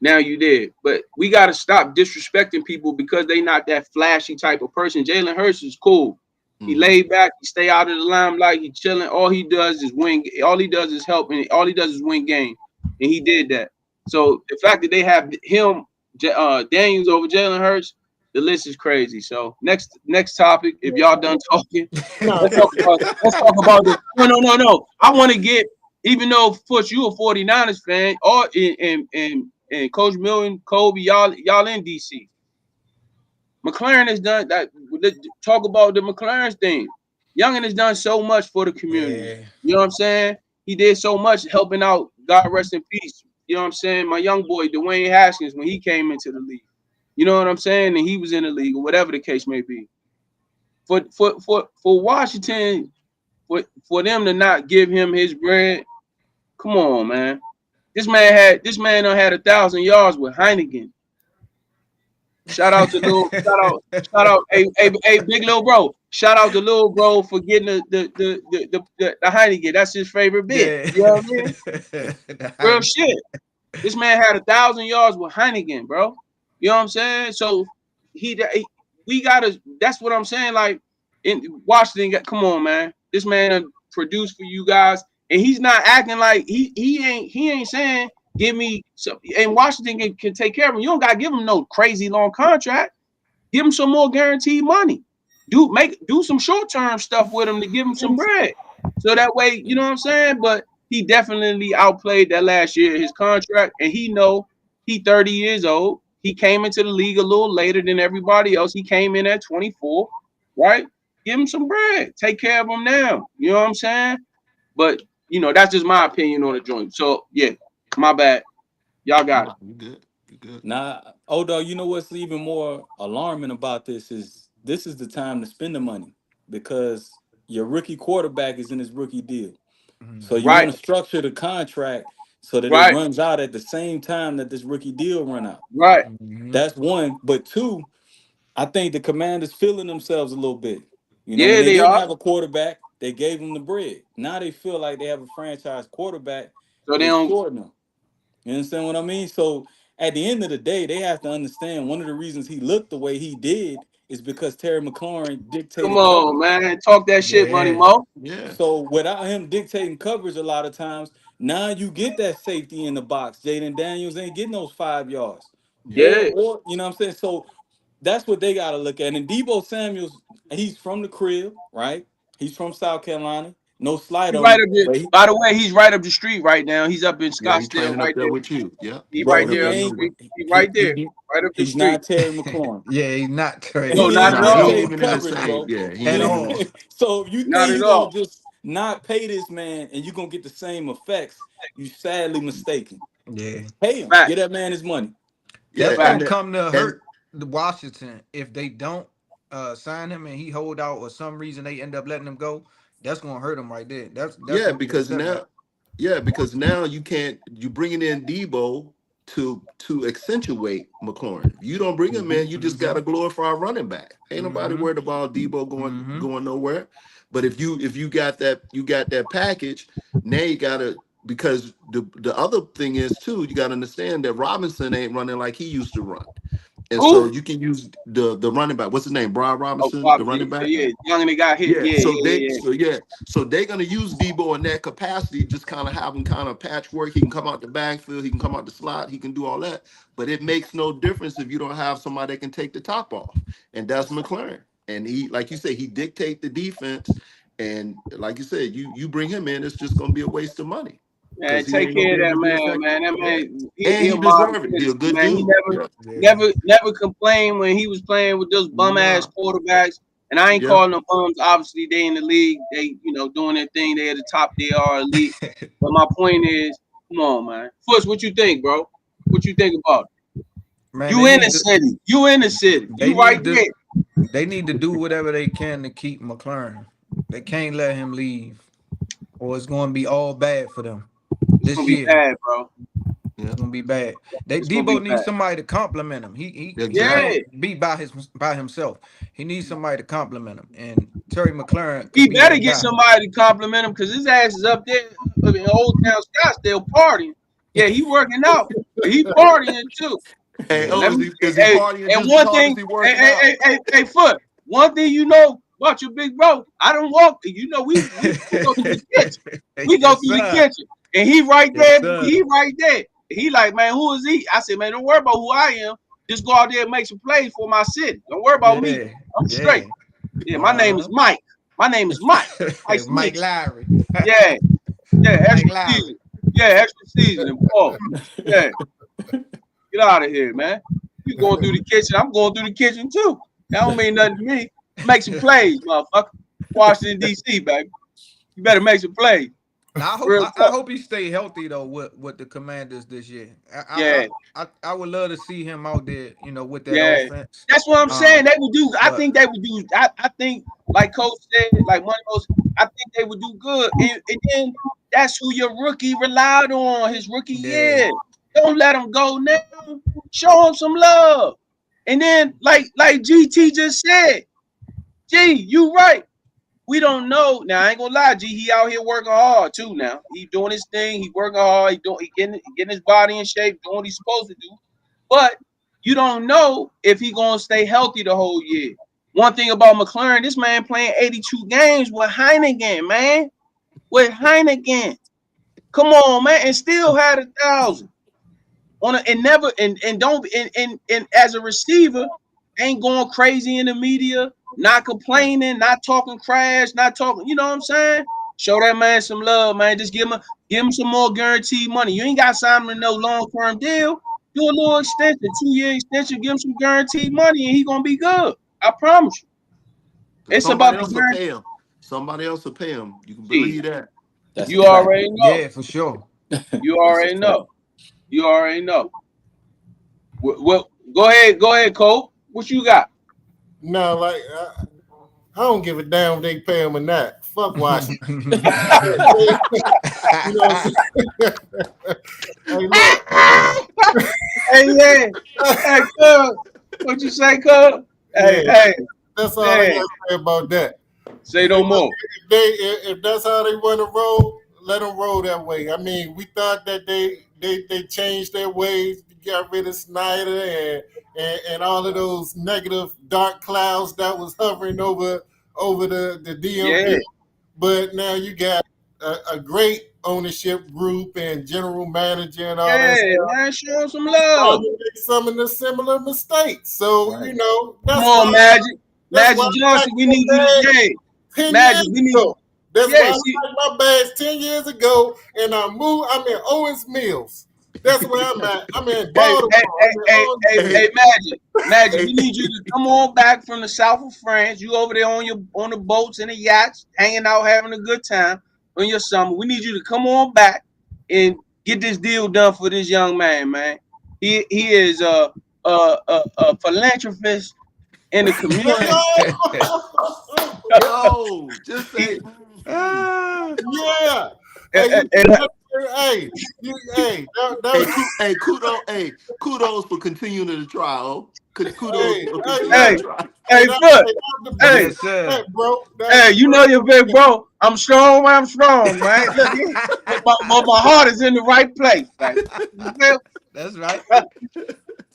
now you did. But we got to stop disrespecting people because they not that flashy type of person. Jalen Hurts is cool. He laid back, he stay out of the limelight, he chilling. All he does is win. All he does is help, and all he does is win games. And he did that. So the fact that they have him, Daniels over Jalen Hurts, the list is crazy. So next topic, if y'all done talking, let's talk about this. No. I want to get, even though Foots, you a 49ers fan, or and Coach Milton, Kobe, y'all in DC. McLaren has done that. Talk about the McLaren thing. Youngin has done so much for the community. Yeah. You know what I'm saying? He did so much helping out. God rest in peace. You know what I'm saying? My young boy, Dwayne Haskins, when he came into the league. You know what I'm saying? And he was in the league, or whatever the case may be. For Washington, for them to not give him his bread, come on, man. This man done had 1,000 yards with Heineken. Shout out, hey, big little bro. Shout out to little bro for getting the Heineken. That's his favorite beer. Yeah. You know what I mean? Real shit. This man had 1,000 yards with Heineken, bro. You know what I'm saying? So we gotta. That's what I'm saying. Like in Washington, come on, man. This man produced for you guys, and he's not acting like he ain't saying give me some. And Washington can take care of him. You don't gotta give him no crazy long contract. Give him some more guaranteed money. Do some short term stuff with him to give him some bread. So that way, you know what I'm saying. But he definitely outplayed that last year his contract, and he 30 years old. He came into the league a little later than everybody else. He came in at 24, right? Give him some bread. Take care of him now. You know what I'm saying? But that's just my opinion on the joint. So yeah, my bad. Y'all got it. You good? You good? Nah, dog, you know what's even more alarming about this is the time to spend the money because your rookie quarterback is in his rookie deal. So you Right, want to structure the contract so that it right, runs out at the same time that this rookie deal run out. right. That's one. But two, I think the Commanders feeling themselves a little bit. When Yeah, they they didn't are. have a quarterback, they gave him the bread. Now they feel like they have a franchise quarterback. So they They don't. shorten him. You understand what I mean? So at the end of the day, they have to understand one of the reasons he looked the way he did is because Terry McLaurin Come dictated on, coverage. man. Talk that shit, Money Yeah. Mo. Yeah. So without him dictating coverage a lot of times, now you get that safety in the box. Jaden Daniels ain't getting those 5 yards. Yeah. Yeah. Or you know what I'm saying? So that's what they gotta look at. And Debo Samuels, he's from the crib, right? He's from South Carolina. No slight He on right him. up there. But By the way, he's right up the street right now. He's up in Yeah. He Scottsdale training up right there there. with you. Yeah. He He right bro, training up there he there up the ain't somewhere. street. He right he there. he Right up the he's street. not Terry McLaurin. Yeah, he's not Trey. No, He not ain't at Nah, he all. ain't dictating even in the coverage, same. bro. Yeah. He At ain't You even. know? all. So if you Not think at you're gonna all. just not pay this man and you're gonna get the same effects, you sadly mistaken. Yeah. Pay him. Fact. Get that man his money. That's Yeah. gonna Fact. come to And hurt the Washington if they don't sign him and he hold out or some reason they end up letting him go. That's gonna hurt him right there. That's yeah, gonna be a because setback. now, yeah, because now you bringing in Debo to accentuate McLaurin. If you don't bring him Mm-hmm. in, you just got Mm-hmm. a glorified running back. Ain't nobody Mm-hmm. worried about Debo going Mm-hmm. going nowhere. But if you got that package, now you gotta because the other thing is too, you got to understand that Robinson ain't running like he used to run. And so Who? you can use the running back. What's his name? Brian Oh, Robinson, Bob, the yeah, running back. yeah, young and they got hit. Yeah. Yeah, So yeah, they yeah. so they're gonna use Debo in that capacity, just kind of have him kind of patchwork. He can come out the backfield, he can come out the slot, he can do all that. But it makes no difference if you don't have somebody that can take the top off. And that's McLaren. And he, like you said, he dictate the defense. And like you said, you bring him in, it's just gonna be a waste of money Man, because he take ain't gonna care be of able that to be man, effective. man. That Yeah. man, And he a he model deserved it. He a citizen, good man. He dude. never, Yeah. Yeah. never complained when he was playing with those bum ass No. quarterbacks. And I ain't Yeah. calling them bums. Obviously, they in the league. They, doing their thing. They at the top. They are elite. But my point is, come on, man. Fuss, what you think, bro? What you think about it? Man, You in the city. You in the city. they You right need to there. they need to do whatever they can to keep McLaren. They can't let him leave, or it's going to be all bad for them It's gonna this be year. bad, bro. It's Yeah. gonna be bad. They It's gonna be Debo bad. needs somebody to compliment him. He Exactly. Yeah. can't be by himself. He needs somebody to compliment him, and Terry McLaren He could be better that get guy. somebody to compliment him because his ass is up there in Old Town Scottsdale partying. Yeah, he working out, but he partying too. Hey, Yeah. oh, Let me, is he hey, partying and just as one hard as thing, he hey, working hey, out? hey, hey, hey, Foot. One thing you know about your big bro, I don't walk. We go through the kitchen. We go Yes, through the sir. kitchen, and he right Yes, there. sir. He right there. He like, man, who is he? I said, man, don't worry about who I am. Just go out there and make some plays for my city. Don't worry about me. Yeah. I'm straight. Yeah. Yeah, my name is Mike. My name is Mike. Nice to Mike meet Lowry. you. Yeah, yeah, Mike extra Lowry. season. Yeah, extra season and Paul. Yeah, get out of here, man. You going through the kitchen? I'm going through the kitchen too. That don't mean nothing to me. Make some plays, motherfucker. Washington D.C., baby. You better make some plays. Now I hope Real I talk. hope he stay healthy though with the Commanders this year. Yeah, I would love to see him out there, with that yeah. offense. That's what I'm saying. They would do. I But think they would do. I think, like Coach said, like one of those. I think they would do good. And then that's who your rookie relied on his rookie yeah, year. Don't let him go now. Show him some love. And then, like GT just said, G, you right. We don't know. Now I ain't gonna lie, G. He out here working hard too. Now he doing his thing. He working hard. He getting his body in shape, doing what he's supposed to do. But you don't know if he gonna stay healthy the whole year. One thing about McLaren, this man playing 82 games with Heineken, man. With Heineken. Come on, man, and still had 1,000 on a, and never and don't and as a receiver, ain't going crazy in the media, not complaining, not talking crash, not talking. You know what I'm saying? Show that man some love, man. Just give him some more guaranteed money. You ain't got to sign him to no long term deal. Do a little extension, 2-year extension. Give him some guaranteed money, and he gonna be good. I promise you. Because It's somebody about the else will pay guarantee. him. Somebody else will pay him. You can believe that. That's a You fact. already know. yeah, for sure. You That's a already fact. know. You already know. Well, go ahead, Cole. What you got? No, like I don't give a damn if they pay him or not. Fuck Washington. You know what I'm saying? Hey, look. Hey, yeah. Hey, cuz. What you say, cuz? Yeah, Hey, that's all I man. gotta say about that. Say no more. If that's how they want to roll, let them roll that way. I mean, we thought that they changed their ways, got rid of Snyder and all of those negative dark clouds that was hovering over the Yeah. DMV. But now you got a great ownership group and general manager and all that Yeah, stuff. man. Show 'em some love. Probably make some of the similar mistakes. So Right. Come that's on, why Magic. that's why Magic I like Johnson, we my need you to, bag yeah. 10 years Magic, we need, ago. That's why yeah, I see, like my bags 10 years ago, and I moved. I'm in Owens Mills. That's where I'm at. I'm in hey, Baltimore. hey, hey, I'm in hey, Owens hey, Mills. Hey, hey, Magic, hey, we need you to come on back from the south of France. You over there on the boats and the yachts, hanging out, having a good time on your summer. We need you to come on back and get this deal done for this young man, man. He is a philanthropist in the That's community. all. yo, just He, say, Ah, Yeah. and, Hey, you and, hey, hey, hey, kudos for continuing to try. Oh, Kudos, Hey, because hey, you look, gotta Hey, try. hey, that, Foot. hey, that's the Hey, Yes, big sir. respect, bro. That's hey, the you big know you're big respect. bro. I'm strong when I'm strong, man. Look, my heart is in the right place. Like, you feel? That's right.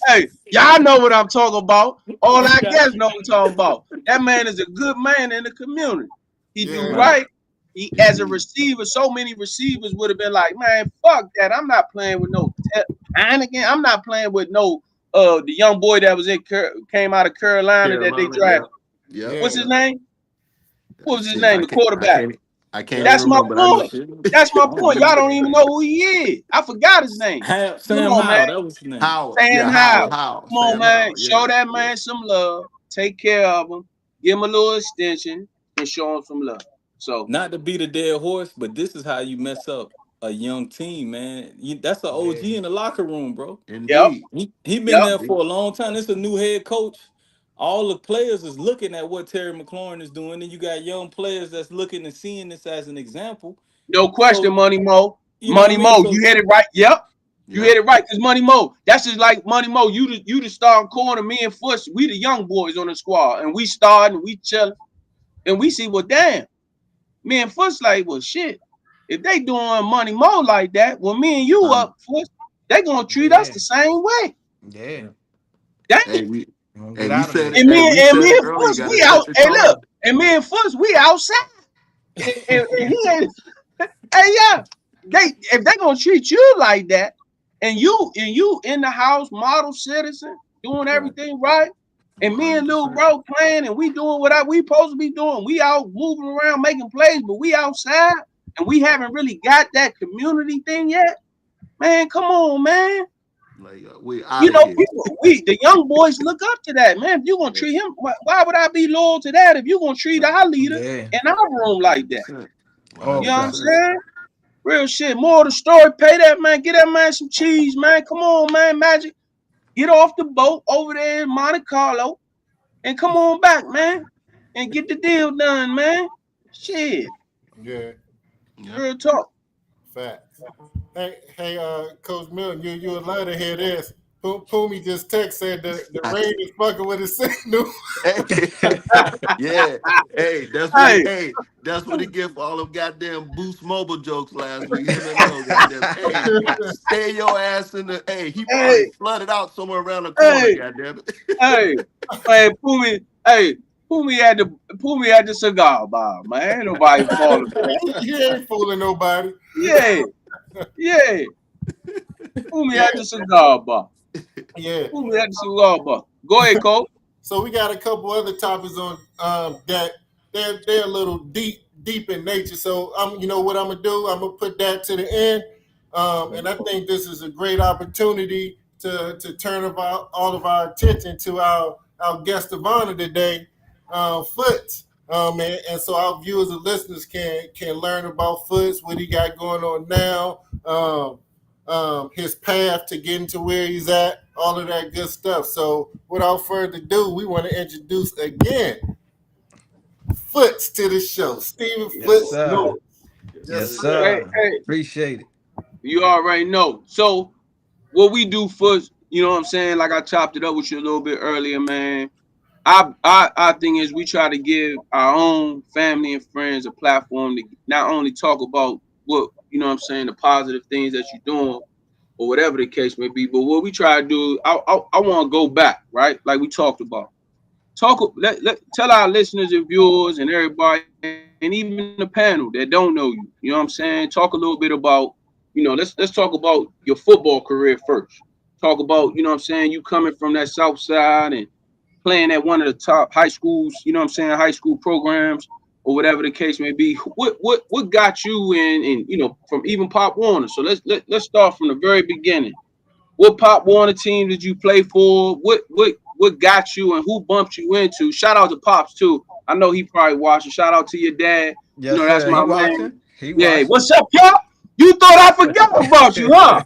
Hey, y'all know what I'm talking about. All You I got guess know what I'm talking about. That man is a good man in the community. He do Yeah, right. right. He as a receiver, so many receivers would have been like, man, fuck that. I'm not playing with no Heineken. I'm not playing with no the young boy that was came out of Carolina that they Carolina, drafted. yep, yep, What's yeah, his yep. name? What was his Shit, name? The quarterback. I can't even That's my remember. I know. point. Shit. That's my I don't point. know. Y'all don't even know who he is. I forgot his name. Come Sam on, man. Howell, that was his name. Howell, Sam yeah, Howell. Come on, Sam man. Howell, Show yeah, that yeah. man some love. Take care of him. Give him a little extension and show him some love. So, Not to beat a dead horse, but this is how you mess up a young team, man. That's an Yeah. OG in the locker room, bro. yep, Indeed, He been yep. there for indeed. a long time. This is a new head coach. All the players is looking at what Terry McLaurin is doing, and you got young players that's looking and seeing this as an example. No question, So Money Mo. you know what Money I mean. Mo, So you hit it right. Yep. You hit Yep. it right. Because Money Mo, that's just like Money Mo. You the starting corner, me and Fuss, we the young boys on the squad. And we starting, we chilling. And we see, well, damn. Me and Fuss like, well, shit. If they doing Money Mo like that, well, me and you Um, up, Fuss, they gonna treat us Yeah. the same way. Yeah. hey, Damn. You gonna hey, get we out of said there. it. And Hey, me we and said me it and earlier. You Fuss, got to we set out. your Hey, look. tone. And me and Fuss, we outside. And he ain't. Hey, yeah. If they gonna treat you like that, and you in the house, model citizen, doing Right, everything right, and me and little 100%. bro playing, and we doing what we supposed to be doing. We out moving around making plays, but we outside, and we haven't really got that community thing yet. Man, come on, man. Like we You out of know, here. people, the young boys look up to that, man. If you gonna Yeah, treat him, why would I be loyal to that? If you gonna treat right, our leader Yeah. in our room like that, 100%, All you the know what I'm time. 100%. saying? Real shit. More of the story. Pay that man. Get that man some cheese, man. Come on, man. Magic. Get off the boat over there in Monte Carlo and come on back, man. And get the deal done, man. Shit. yeah. Yep. Real talk. Facts. Hey, Coach Milton, you would love to hear this. Pumi just text said the I, rain is fucking with his signal. hey, yeah. Hey, Hey, that's what he get for all them goddamn Boost Mobile jokes last week. Him and Lo, goddamn. Hey, stay your ass in the. Hey, he probably hey, flooded out somewhere around the corner. hey, Goddamn it. hey, hey, Pumi, hey, Pumi had the cigar bar, man. Ain't nobody falling for that. He ain't fooling nobody. Yeah, yeah. Pumi Yeah, had the cigar bar. yeah. Pumi had the cigar bar. Go ahead, Cole. So we got a couple other topics on that they're a little deep in nature. So you know what I'm gonna do? I'm gonna put that to the end. And I think this is a great opportunity to turn about all of our attention to our guest of honor today, Foots. And so our viewers and listeners can learn about Foots, what he got going on now, his path to getting to where he's at, all of that good stuff. So without further ado, we want to introduce again Foots to the show. Stephen Yes, Foots sir. Norris. Yes, Yes, Yes, sir. Hey, sir. hey, Appreciate it. you already know. So what we do first, you know what I'm saying? Like I chopped it up with you a little bit earlier, man. I think is we try to give our own family and friends a platform to not only talk about what you know what I'm saying, the positive things that you're doing or whatever the case may be, but what we try to do, I want to go back, right? Like we talked about. Tell our listeners and viewers and everybody, and even the panel that don't know you. You know what I'm saying? Talk a little bit about, let's talk about your football career first. Talk about, you know what I'm saying, you coming from that South Side and playing at one of the top high schools, you know what I'm saying, high school programs or whatever the case may be. What got you in from even Pop Warner? So let's start from the very beginning. What Pop Warner team did you play for? What got you and who bumped you into? Shout out to Pops too. I know he probably watching. Shout out to your dad. Yes, That's sir. He my man. watching. He Yeah, watching. what's up, Pop? You thought I forgot about you, huh?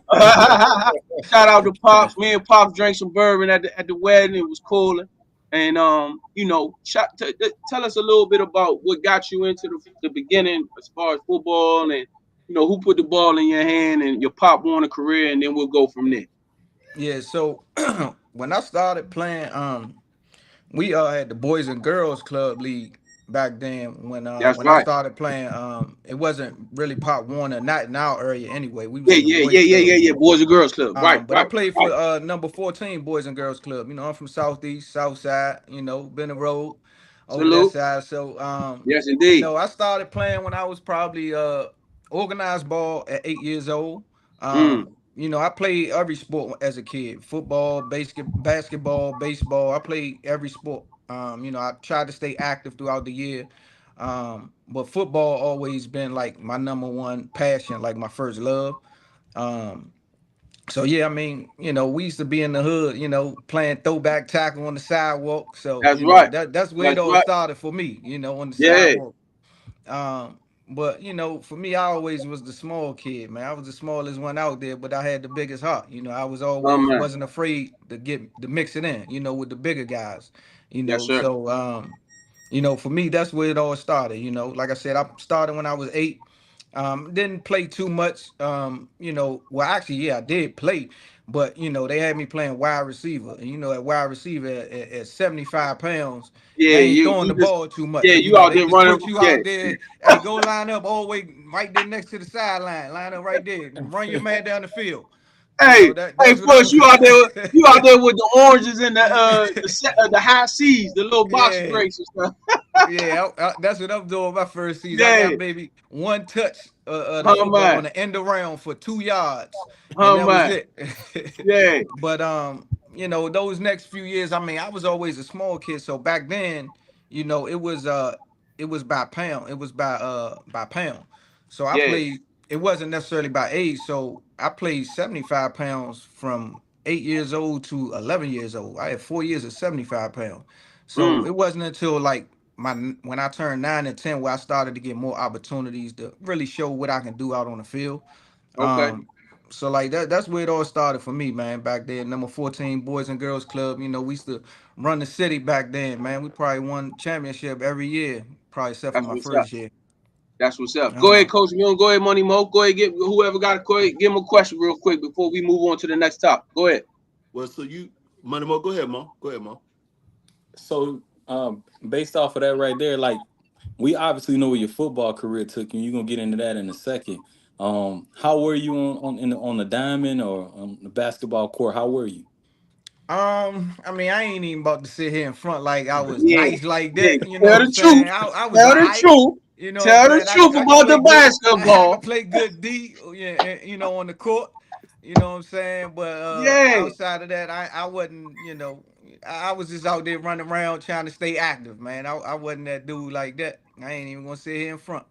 Shout out to Pops. Me and Pops drank some bourbon at the wedding. It was cool. And tell us a little bit about what got you into the beginning as far as football and who put the ball in your hand and your Pop Warner career, and then we'll go from there. Yeah, so when I started playing, we had the Boys and Girls Club League back then. That's When I right. started playing, it wasn't really Pop Warner, not in our area anyway. We was Yeah, in the yeah, yeah, Boys yeah, Club yeah, yeah. League. Boys and Girls Club. Right, But I right, played for right. number 14 Boys and Girls Club. You know, I'm from Southeast, South Side, you know, Benner Road, over that Salute. side. So Yes, you indeed. know, I started playing when I was probably organized ball at 8 years old. Mm. You know, I played every sport as a kid. Football, basketball, baseball. I played every sport. You know, I tried to stay active throughout the year. But football always been like my number one passion, like my first love. Um, so yeah, I mean, you know, we used to be in the hood, you know, playing throwback tackle on the sidewalk. So, That's you know, right. that's where it That's all right. started for me, you know, on the Yeah. sidewalk. Um, but you know, for me, I always was the small kid, man. I was the smallest one out there, but I had the biggest heart. You know, I was Oh always man. wasn't afraid to mix it in, you know, with the bigger guys. You Yes, know, sir. so you know, for me, that's where it all started. You know, like I said, I started when I was 8. Didn't play too much. You know, well, actually, yeah, I did play, but you know, they had me playing wide receiver, and you know, at wide receiver at 75 pounds, you Yeah, ain't throwing you the just ball too much. yeah, So you you know, out they there just running. put you Yeah. out there. Hey, go line up all the way right there next to the sideline. Line up right there. Run your man down the field. You Hey, know that hey, that's what I Push, was. you out there with the oranges and the high C's, the little boxer Yeah. breaks and stuff. Yeah, that's what I'm doing my first season. I Yeah. got maybe one touch of the Oh football man. on the end around for 2 yards, and Oh that was man. it. Yeah. But you know, those next few years, I mean, I was always a small kid, so back then, you know, it was by pound. It was by pound. So I Yeah. played. It wasn't necessarily by age. So I played 75 pounds from 8 years old to 11 years old. I had 4 years of 75 pounds. So Mm. it wasn't until like my when I turned 9 and 10 where I started to get more opportunities to really show what I can do out on the field. Okay. So like that's where it all started for me, man. Back then, number 14 Boys and Girls Club. You know, we used to run the city back then, man. We probably won championship every year, probably except for That's my what's up. first year. That's what's up. Go ahead, Uh, Coach Young. Go ahead, Money Mo. Go ahead, get whoever got a question. Give him a question real quick before we move on to the next topic. Go ahead. Well, so you, Money Mo, go ahead, Mo. Go ahead, Mo. So, based off of that right there, like we obviously know where your football career took you. You're gonna get into that in a second. How were you on the diamond or on the basketball court? How were you? I mean, I ain't even about to sit here in front like I was Yeah. nice like Yeah. that. You know Tell what I'm the truth. saying? I was Tell all the right. truth. You know what I'm Tell the saying? truth I could about the play good. I could basketball. play good D. Yeah, you know, on the court. You know what I'm saying? But Yeah. outside of that, I wasn't. You know, I was just out there running around trying to stay active, man. I wasn't that dude like that. I ain't even gonna sit here in front.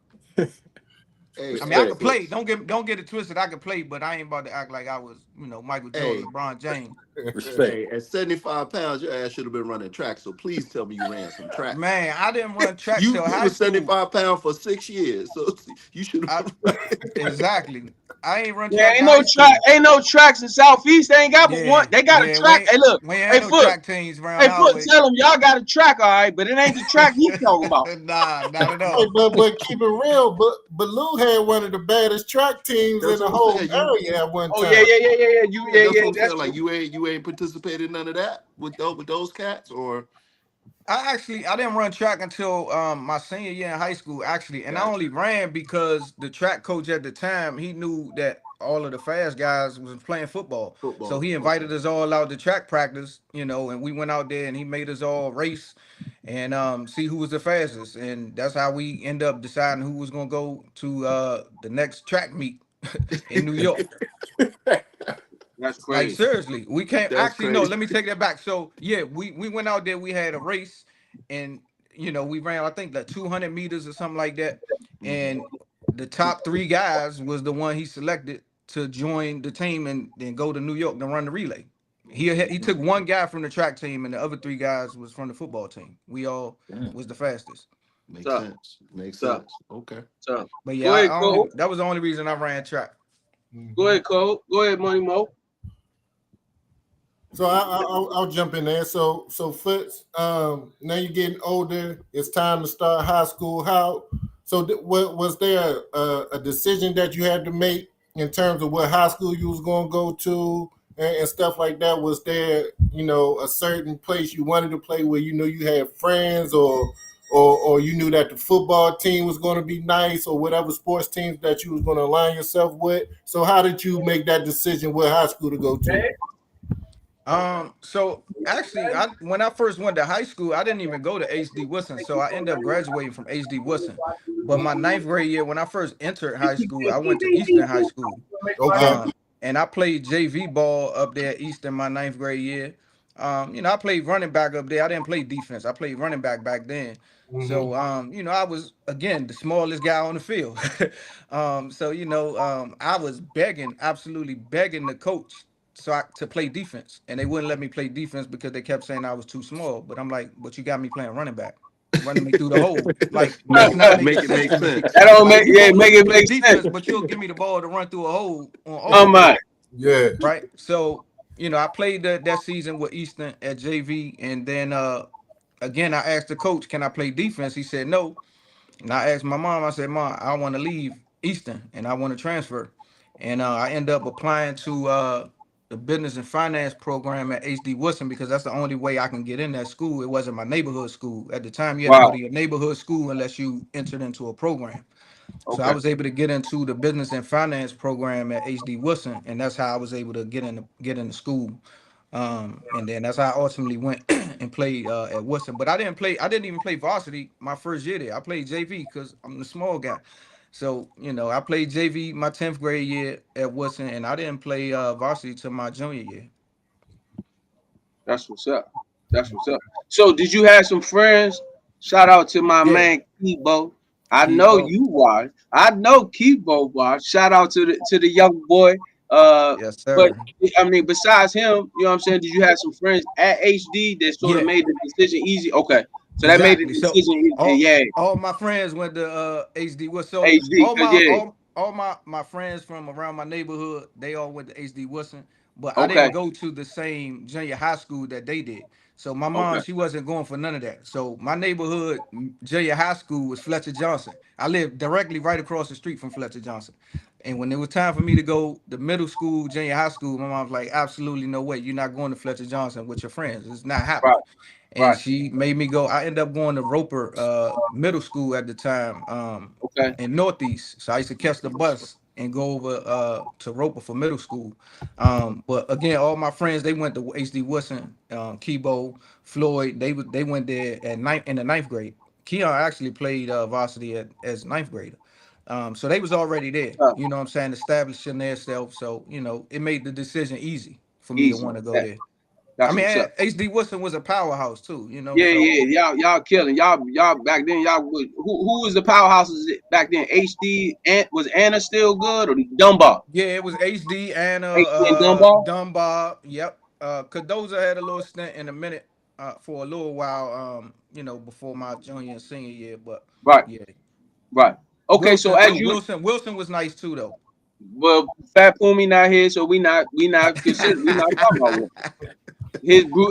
Hey, I mean, I hey, Respect. could so, play. Don't get it twisted. I could play, but I ain't about to act like I was, you know, Michael Jordan, hey, LeBron James. Respect. hey, at 75 pounds, your ass should have been running track. So please tell me you ran some track. Man, I didn't run track You till you high was school. 75 pounds for 6 years. So you should have I been running track. exactly. I ain't run Yeah, track to high school. ain't no tracks in Southeast. They ain't got but one. Yeah, They got a yeah. track. Hey, look, We ain't had hey no Foot, track teams around hey our Foot, way. tell them y'all got a track, all right, but it ain't the track you talking about. Nah, not at Hey, all. but keep it real. But Lou had one of the baddest track teams in That's the what I'm whole saying. area at one Oh yeah, time. yeah, yeah, yeah, yeah. You, Yeah, yeah, that's yeah. what I'm That's saying. Like true. you ain't participated in none of that with those cats or I didn't run track until my senior year in high school actually, and I gotcha only ran because the track coach at the time he knew that all of the fast guys was playing football, so football. he Okay. invited us all out to track practice, you know, and we went out there and he made us all race and see who was the fastest, and that's how we end up deciding who was gonna go to the next track meet in New York. That's Like crazy. seriously, we can't That's actually no. crazy. Let me take that back. So yeah, we went out there. We had a race, and you know we ran I think like 200 meters or something like that. Mhm. And the top three guys was the one he selected to join the team and then go to New York to run the relay. He took one guy from the track team and the other three guys was from the football team. We all Damn. was the fastest. Makes What's up? sense. Makes What's up? sense. Okay. What's up? But yeah, Go ahead, I Cole. only that was the only reason I ran track. Go Mhm. ahead, Cole. Go ahead, Money Mo. So I'll jump in there. So Foots, now you're getting older. It's time to start high school. How? So what was there a decision that you had to make in terms of what high school you was going to go to? and stuff like that? Was there, a certain place you wanted to play where you had friends, or you knew that the football team was going to be nice, or whatever sports teams that you was going to align yourself with? So how did you make that decision what high school to go to? So actually, when I first went to high school, I didn't even go to HD Wilson. So I ended up graduating from HD Wilson. But my ninth grade year, when I first entered high school, I went to Eastern High School. Okay. And I played JV ball up there at Eastern my ninth grade year. I played running back up there. I didn't play defense. I played running back then. Hmm. So I was again the smallest guy on the field. I was begging, absolutely begging the coach to play defense, and they wouldn't let me play defense because they kept saying I was too small. But I'm like, but you got me playing running back, running me through the hole. Like that's not making Make it sense make to me. sense. That don't Like make you yeah, gonna let make me it play make defense, sense. but you'll give me the ball to run through a hole on Oh offense, my. Yeah. right? So I played that season with Easton at JV, and then again I asked the coach, "Can I play defense?" He said no. And I asked my mom, I said, Mom, I want to leave Easton and I want to transfer. And I end up applying to the business and finance program at HD Wilson because that's the only way I can get in that school. It wasn't my neighborhood school. At the time, you had to go Wow. to your neighborhood school unless you entered into a program. So I Okay. was able to get into the business and finance program at HD Wilson, and that's how I was able to get into school. And then that's how I ultimately went and played at Wilson. But I didn't play. I didn't even play varsity my first year there. I played JV because I'm the small guy. So I played JV my 10th grade year at Wilson, and I didn't play varsity till my junior year. That's what's up. That's what's up. So did you have some friends? Shout out to my Yeah, man Kibo. I know Kibo. you watch. I know Kibo watch. Shout out to the young boy. Yes, But sir. I mean, besides him, you know what I'm saying? Did you have some friends at HD that sort of Yeah, made the decision easy? Okay, so that made the exactly. So decision easy. all Yeah, all my friends went to HD. Well, so HD. Cause yeah, all my friends from around my neighborhood, they all went to HD Wilson, but I okay, didn't go to the same junior high school that they did. So my mom, okay, she wasn't going for none of that. So my neighborhood junior high school was Fletcher Johnson. I lived directly right across the street from Fletcher Johnson. And when it was time for me to go to middle school, junior high school, my mom was like, absolutely no way. You're not going to Fletcher Johnson with your friends. It's not right, happening. And right, she made me go. I ended up going to Roper Middle School at the time, okay. in Northeast. So I used to catch the bus and go over to Roper for middle school. But again, all my friends they went to HD Wilson, Kibo, Floyd. They went there at in the ninth grade. Keon actually played varsity as ninth grader. So they was already there. Uh, You know what I'm saying, establishing themselves. So it made the decision easy for me to easy. want to go there. I That's mean, what's up. HD Wilson was a powerhouse too, Yeah, so yeah, y'all killing y'all back then. Y'all who was the powerhouses back then? HD and was Anna still good or Dunbar? yeah, it was HD and HD and Dunbar. Dunbar. Yep. Cardoza had a little stint in a minute, for a little while, before my junior and senior year. But Right, yeah, right. Okay, so Wilson as too. you Wilson was nice too though. well, Fat Pumi not here, so we not consider we not talking about one.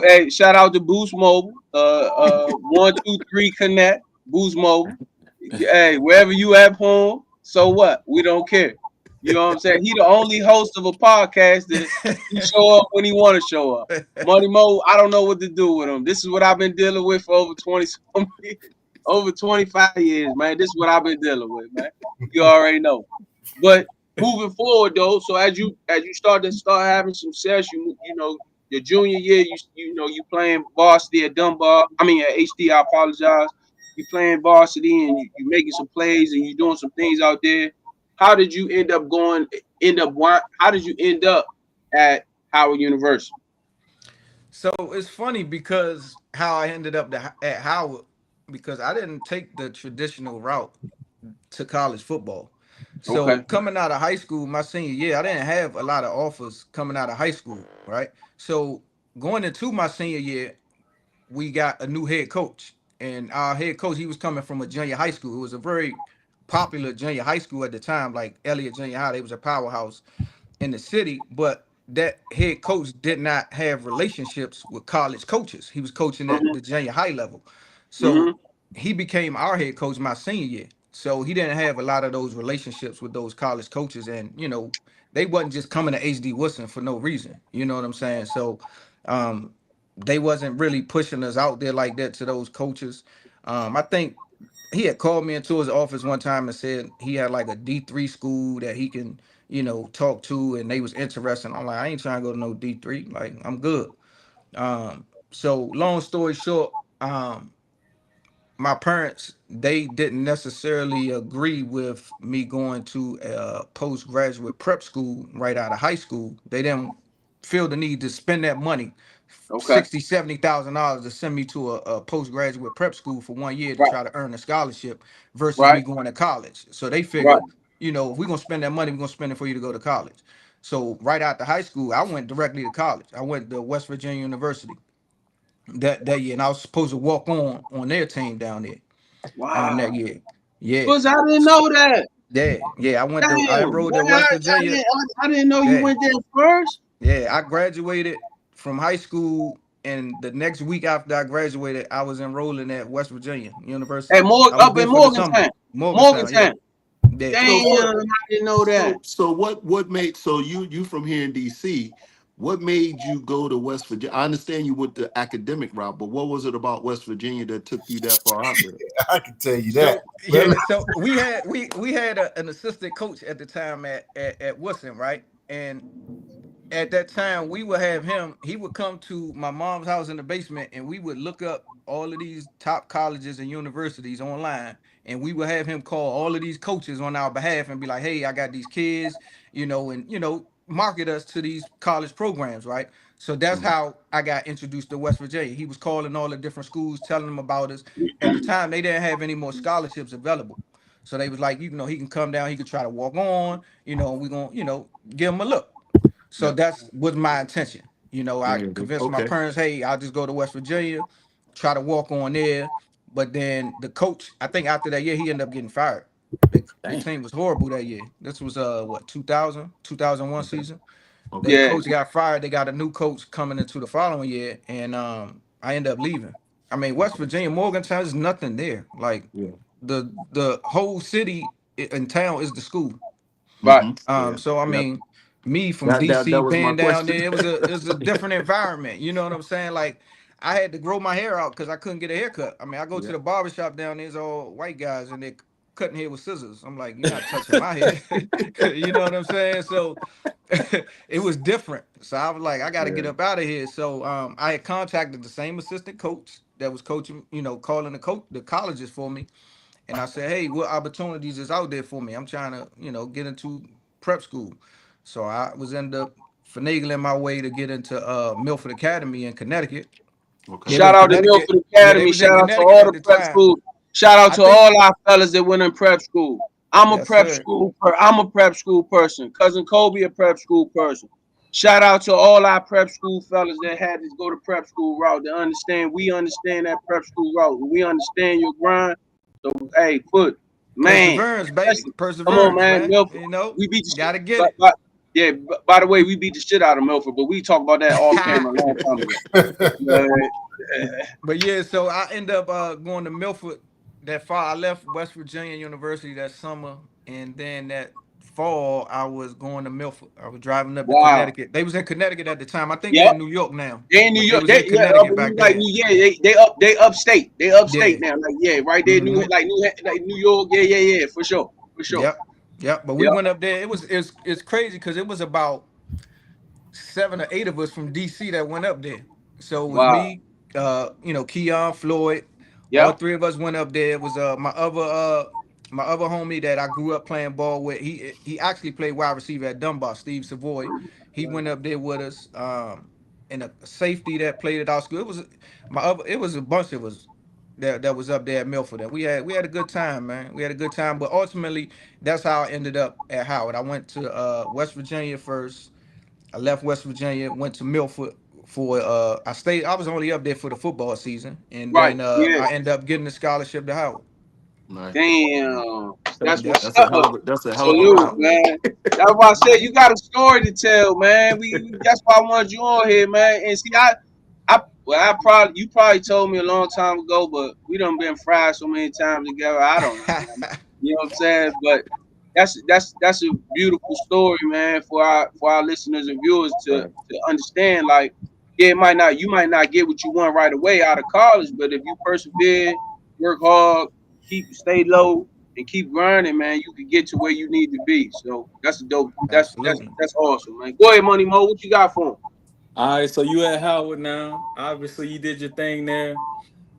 Hey, shout out to Boost Mobile. 123 Connect Boost Mobile. Hey, wherever you at home, so what? We don't care. You know what I'm saying? He the only host of a podcast that he show up when he want to show up. Money Mo, I don't know what to do with him. This is what I've been dealing with for over 20 some years, over 25 years, man. This is what I've been dealing with, man. You already know. But moving forward though, so as you start having some success, your junior year, you playing varsity at Dunbar. I mean at HD. I apologize. You playing varsity and you making some plays and you doing some things out there. How did you end up going? How did you end up at Howard University? So it's funny because how I ended up at Howard, because I didn't take the traditional route to college football. So Okay. coming out of high school, my senior year, I didn't have a lot of offers coming out of high school, right? So going into my senior year, we got a new head coach, and our head coach, he was coming from a junior high school. It was a very popular junior high school at the time, like Elliott Junior High. They was a powerhouse in the city, but that head coach did not have relationships with college coaches. He was coaching at Mm-hmm. the junior high level. So Mm-hmm. he became our head coach my senior year. So he didn't have a lot of those relationships with those college coaches, and they wasn't just coming to HD Woodson for no reason. You know what I'm saying? So um, they wasn't really pushing us out there like that to those coaches. I think he had called me into his office one time and said he had like a D3 school that he can, talk to, and they was interested. I'm like, I ain't trying to go to no D3. Like, I'm good. So long story short, my parents, they didn't necessarily agree with me going to a postgraduate prep school right out of high school. They didn't feel the need to spend that money, Okay. 60, $70,000 to send me to a postgraduate prep school for 1 year to Right. try to earn a scholarship versus Right. me going to college. So they Right. figured, if we're gonna spend that money, we're gonna spend it for you to go to college. So right after high school, I went directly to college. I went to West Virginia University that year, and I was supposed to walk on their team down there that Wow. year. Yeah, Cause I didn't know that. yeah. I Damn. enrolled Man, at West Virginia. I didn't know you Yeah, went there first. yeah. I graduated from high school, and the next week after I graduated, I was enrolling at West Virginia At University. I was Up there in for the summer. Morgantown. Morgantown, yeah, Morgantown. yeah. So Damn, what? I didn't know that. So what made so you from here in DC? What made you go to West Virginia? I understand you went the academic route, but what was it about West Virginia that took you that far out there? I can tell you that. So yeah, so we had an assistant coach at the time at Woodson, right? And at that time we would have him, he would come to my mom's house in the basement, and we would look up all of these top colleges and universities online, and we would have him call all of these coaches on our behalf and be like, hey, I got these kids, and market us to these college programs, right? So that's Mhm. how I got introduced to West Virginia. He was calling all the different schools, telling them about us. At the time they didn't have any more scholarships available, so they was like, he can come down, he could try to walk on, and we gonna give him a look. So Yeah. that's was my intention. I Mhm. convinced my Okay. parents, hey, I'll just go to West Virginia, try to walk on there. But then the coach, I think after that year, he ended up getting fired. The Damn. team was horrible that year. This was what, 2001 Okay. season. The Okay. Yeah. coach got fired. They got a new coach coming into the following year, and I ended up leaving. I mean, West Virginia, Morgantown, there's nothing there. Like Yeah. the whole city in town is the school. Right. Yeah. So I Yeah. mean, me from That DC was my being down question. there, it was a different environment. You know what I'm saying? Like I had to grow my hair out because I couldn't get a haircut. I mean, I go to Yeah. the barber shop down there, it's all white guys, and they're cutting hair with scissors. I'm like, you're not touching my hair. You know what I'm saying? So it was different. So I was like, I got to get Yeah. up out of here. So I had contacted the same assistant coach that was coaching, calling the colleges for me, and I said, hey, what opportunities is out there for me? I'm trying to, get into prep school. So I was end up finagling my way to get into Milford Academy in Connecticut. They Okay. was Shout in out to Connecticut. Milford Yeah, they Academy. was in Shout out to Connecticut all at the the prep time. schools. Shout out I to think, all our fellas that went in prep school. yes, sir. I'm a prep school person. Cousin Kobe a prep school person. Shout out to all our prep school fellas that had to go to prep school route. To understand, we understand that prep school route. We understand your grind. So hey, man, Perseverance, baby. listen, come on, Perseverance, man. man. Milford, we beat the shit. Gotta get it. Yeah. By the way, we beat the shit out of Milford, but we talked about that off camera a long time ago. But yeah, so I end up going to Milford that fall. I left West Virginia University that summer, and then that fall I was going to Milford. I was driving up to Wow. Connecticut. They was in Connecticut at the time. I think they're Yep. in New York now, They in New but they York. was in Up Connecticut in back like then. they upstate. They Yeah. upstate now. Like right there, Hmm. Like New York. Yeah, for sure, for sure. Yep. Yep. But we Yep. went up there. It's crazy because it was about 7 or 8 of us from DC that went up there. So it was Wow. me, Keon, Floyd, all Yep. three of us went up there. It was my other homie that I grew up playing ball with. He actually played wide receiver at Dunbar, Steve Savoy. He went up there with us. And a safety that played at our school. It was a bunch of us that was up there at Milford. And we had a good time, man. We had a good time. But ultimately, that's how I ended up at Howard. I went to West Virginia first. I left West Virginia, went to Milford for I was only up there for the football season, and Right. then Yeah. I ended up getting a scholarship to Howard. Nice. Nice. Damn. That's Yep. what's That's a up. hell of a Salute, route. man. That's why I said you got a story to tell, man. That's why I wanted you on here, man. And see, you probably told me a long time ago, but we done been fried so many times together. I don't know, man. You know what I'm saying? But that's a beautiful story, man, for our listeners and viewers Right. to understand. Like, yeah, you might not get what you want right away out of college, but if you persevere, work hard, stay low, and keep grinding, man, you can get to where you need to be. So that's a dope. Absolutely. That's awesome, man. Go ahead, Money Mo. What you got for him? All right, so you at Howard now. Obviously, you did your thing there.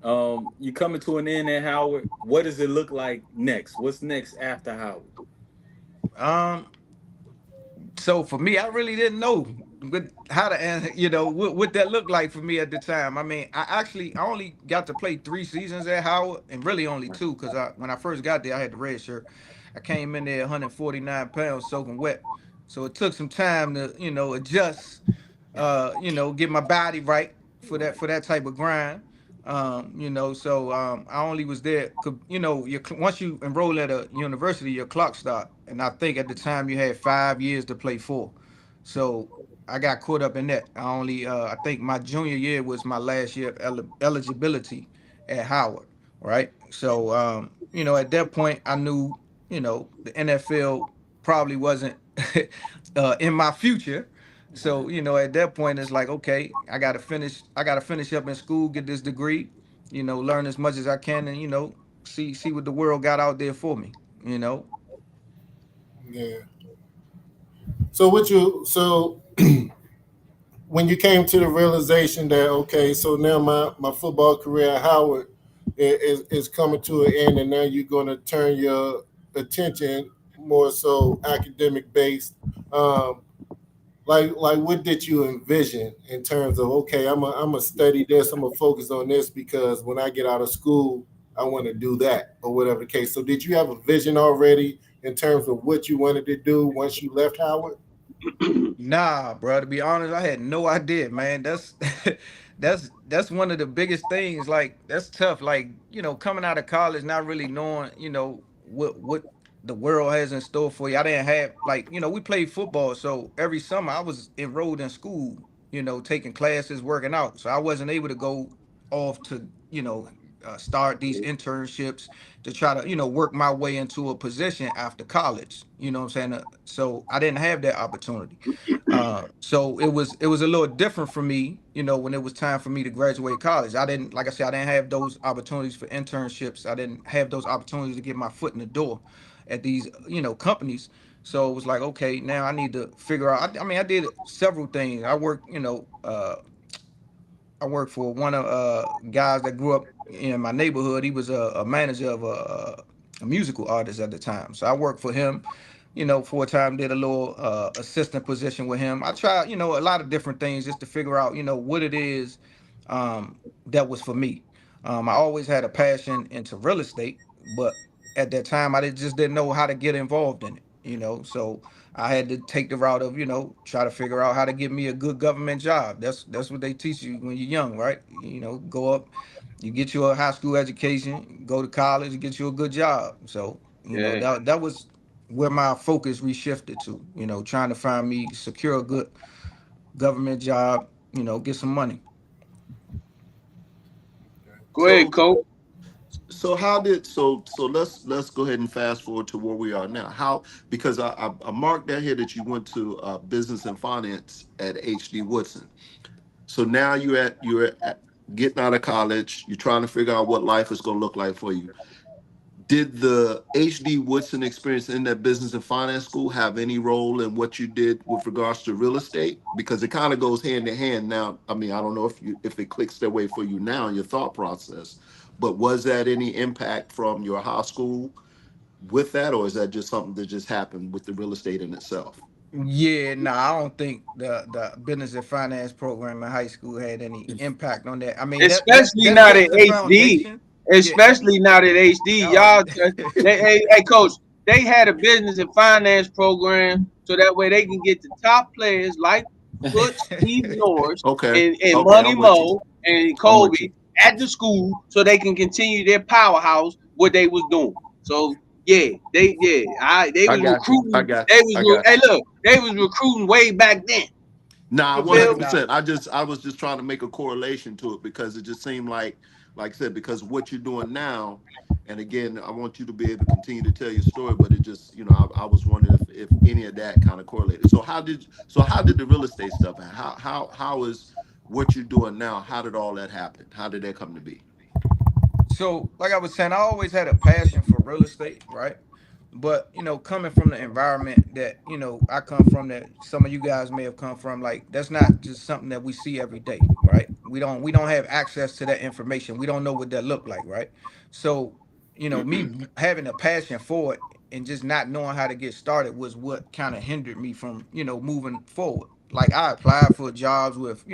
You coming to an end at Howard. What does it look like next? What's next after Howard? Um, so for me, I really didn't know how to answer, what that looked like for me at the time. I mean, I only got to play 3 seasons at Howard, and really only two, because when I first got there, I had the red shirt. I came in there 149 pounds soaking wet, so it took some time to adjust, get my body right for that type of grind. I only was there. Once you enroll at a university, your clock start, and I think at the time you had 5 years to play for. So I got caught up in that. I think my junior year was my last year of eligibility at Howard, right? So at that point I knew the NFL probably wasn't in my future. So, at that point it's like, okay, I gotta finish up in school, get this degree, learn as much as I can, and see what the world got out there for me, you know. Yeah. So when you came to the realization that okay, so now my football career at Howard is coming to an end, and now you're going to turn your attention more so academic based. Um, like what did you envision in terms of okay, I'm gonna study this, I'm gonna focus on this because when I get out of school, I want to do that or whatever the case. So did you have a vision already in terms of what you wanted to do once you left Howard? Nah, bro. To be honest, I had no idea, man. That's that's one of the biggest things. Like, that's tough. Like, coming out of college, not really knowing, what the world has in store for you. I didn't have, like, we played football, so every summer I was enrolled in school, taking classes, working out. So I wasn't able to go off to, start these internships to try to, work my way into a position after college. You know what I'm saying? So I didn't have that opportunity. So it was a little different for me, when it was time for me to graduate college. I didn't, like I said, I didn't have those opportunities for internships. I didn't have those opportunities to get my foot in the door at these, companies. So it was like, okay, now I need to figure out. I mean, I did several things. I worked for one of guys that grew up in my neighborhood. He was a manager of a musical artist at the time. So I worked for him, for a time, did a little assistant position with him. I tried, a lot of different things just to figure out, what it is that was for me. I always had a passion into real estate, but at that time just didn't know how to get involved in it. So I had to take the route of, try to figure out how to get me a good government job. That's what they teach you when you're young, right? Go up, you get you a high school education, go to college, get you a good job. So, Yeah. that was where my focus reshifted to, trying to find me, secure a good government job, get some money. Go ahead, So Coach. so how did so let's go ahead and fast forward to where we are now. How, because I marked that here that you went to business and finance at HD Woodson. So now you're at getting out of college. You're trying to figure out what life is going to look like for you. Did the HD Woodson experience in that business and finance school have any role in what you did with regards to real estate? Because it kind of goes hand in hand now. I mean, I don't know if it clicks that way for you now in your thought process, but was that any impact from your high school with that, or is that just something that just happened with the real estate in itself? Yeah, no, I don't think the business and finance program in high school had any impact on that. I mean, Especially that's not at just the HD. foundation. Yeah, Especially not at HD. oh, Y'all, hey, Coach, they had a business and finance program so that way they can get the top players like Steve Norris Okay, and okay, Money I'm with you. Mo and I'm with Kobe you. at the school so they can continue their powerhouse what they was doing. So yeah, they I was got you. I recruiting. got you. I got Hey you. look, they was recruiting way back then. Nah, You one yeah, feel hundred me? nah, percent. I was just trying to make a correlation to it because it just seemed like like I said, because what you're doing now, and again, I want you to be able to continue to tell your story, but it just, I was wondering if any of that kind of correlated. So how did the real estate stuff, how is what you're doing now, how did all that happen? How did that come to be? So, like I was saying, I always had a passion for real estate, right? But coming from the environment that I come from, that some of you guys may have come from, like that's not just something that we see every day, right? We don't have access to that information. We don't know what that look like, right? So, me having a passion for it and just not knowing how to get started was what kind of hindered me from moving forward. Like I applied for jobs with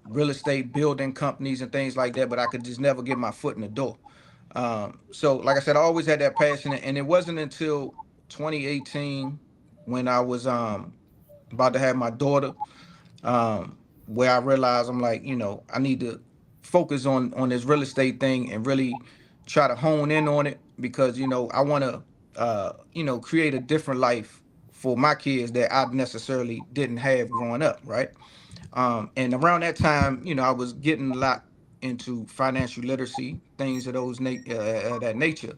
real estate building companies and things like that, but I could just never get my foot in the door. So like I said, I always had that passion, and it wasn't until 2018 when I was about to have my daughter, where I realized I'm like, I need to focus on this real estate thing and really try to hone in on it, because I want to create a different life for my kids that I necessarily didn't have growing up, right? And around that time, I was getting a lot into financial literacy, things of that nature.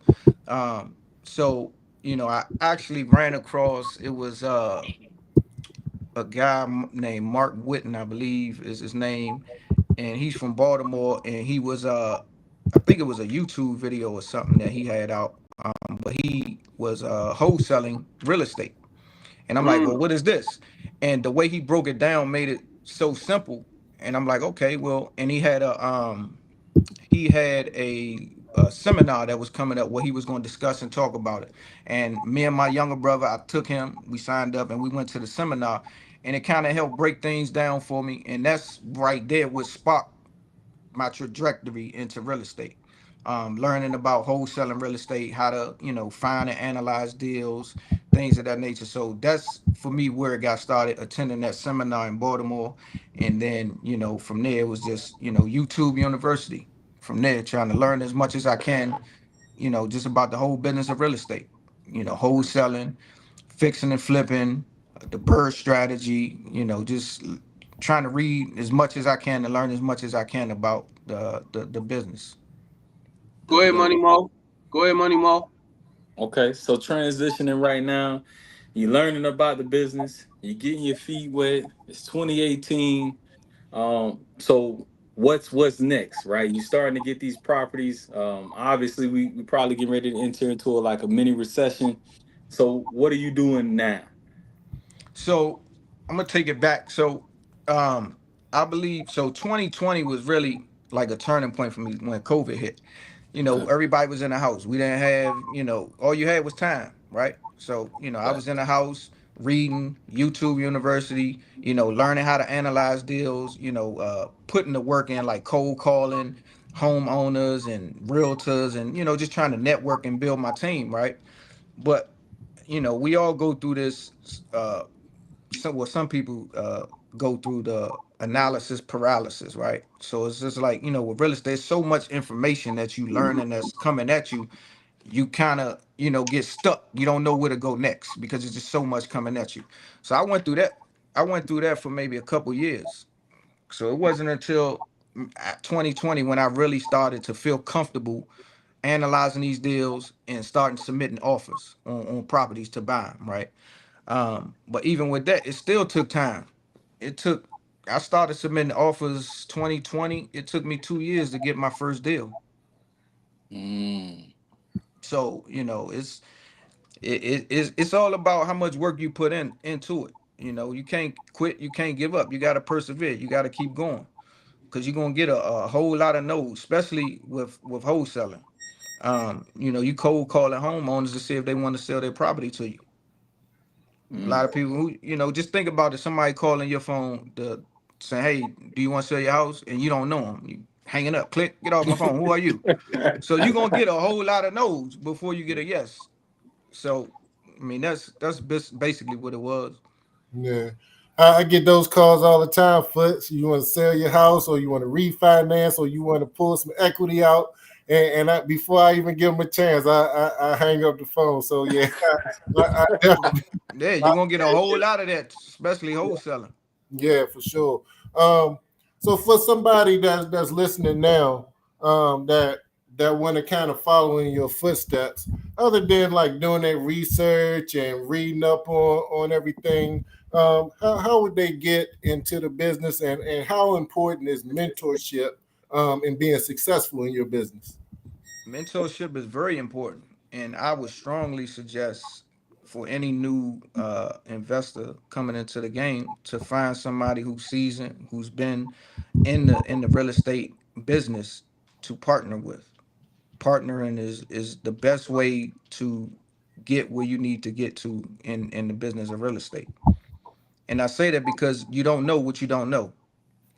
So, I actually ran across, it was a guy named Mark Witten, I believe is his name, and he's from Baltimore, and he was I think it was a YouTube video or something that he had out, but he was wholesaling real estate. And I'm like, well, Mm. what is this? And the way he broke it down made it so simple. And I'm like, okay, well, and he had a seminar that was coming up where he was going to discuss and talk about it. And me and my younger brother, I took him, we signed up and we went to the seminar, and it kind of helped break things down for me. And that's right there what sparked my trajectory into real estate. Learning about wholesaling real estate, how to, find and analyze deals, things of that nature. So that's for me where it got started, attending that seminar in Baltimore. And then, from there it was just, YouTube University. From there, trying to learn as much as I can, just about the whole business of real estate, wholesaling, fixing and flipping, the bird strategy, just trying to read as much as I can and learn as much as I can about the business. Go That's ahead, dope. Money Mo. Go ahead, Money Mo. Okay, so transitioning right now, you're learning about the business, you're getting your feet wet. It's 2018. So what's next, right? You're starting to get these properties. Obviously, we probably getting ready to enter into like a mini recession. So what are you doing now? So I'm gonna take it back. So I believe so 2020 was really like a turning point for me when COVID hit. Okay. Everybody was in the house. We didn't have, all you had was time, right? So, I Right. was in the house reading YouTube University, learning how to analyze deals, putting the work in, like cold calling homeowners and realtors, and just trying to network and build my team, right? But we all go through this. Some people go through the analysis paralysis, right? So it's just like, with real estate, there's so much information that you learn and that's coming at you. You kind of, get stuck. You don't know where to go next because it's just so much coming at you. So I went through that for maybe a couple years. So it wasn't until 2020 when I really started to feel comfortable analyzing these deals and starting submitting offers on properties to buy them, right? But even with that, it still took time. It took I started submitting offers 2020. It took me 2 years to get my first deal. Mm, So, it's all about how much work you put into it. You can't quit, you can't give up. You gotta persevere, you gotta keep going. Because you're gonna get a whole lot of no's, especially with wholesaling. You cold calling homeowners to see if they want to sell their property to you. A lot mm. of people who, just think about it. Somebody calling your phone to say, "Hey, do you want to sell your house?" And you don't know them. You hanging up, click, get off my phone. Who are you? So you're gonna get a whole lot of no's before you get a yes. So, I mean, that's basically what it was. Yeah. I get those calls all the time, Foots. You want to sell your house, or you want to refinance, or you want to pull some equity out. Before I even give them a chance, I hang up the phone. So yeah, I definitely, Yeah, I, you're gonna get a whole lot of that, especially wholesaling. yeah, for sure. Um, So for somebody that's listening now, that want to kind of follow in your footsteps, other than like doing their research and reading up on everything, how would they get into the business, and how important is mentorship in being successful in your business? Mentorship is very important, and I would strongly suggest for any new investor coming into the game to find somebody who's seasoned, who's been in the real estate business to partner with. Partnering is the best way to get where you need to get to in the business of real estate. And I say that because you don't know what you don't know,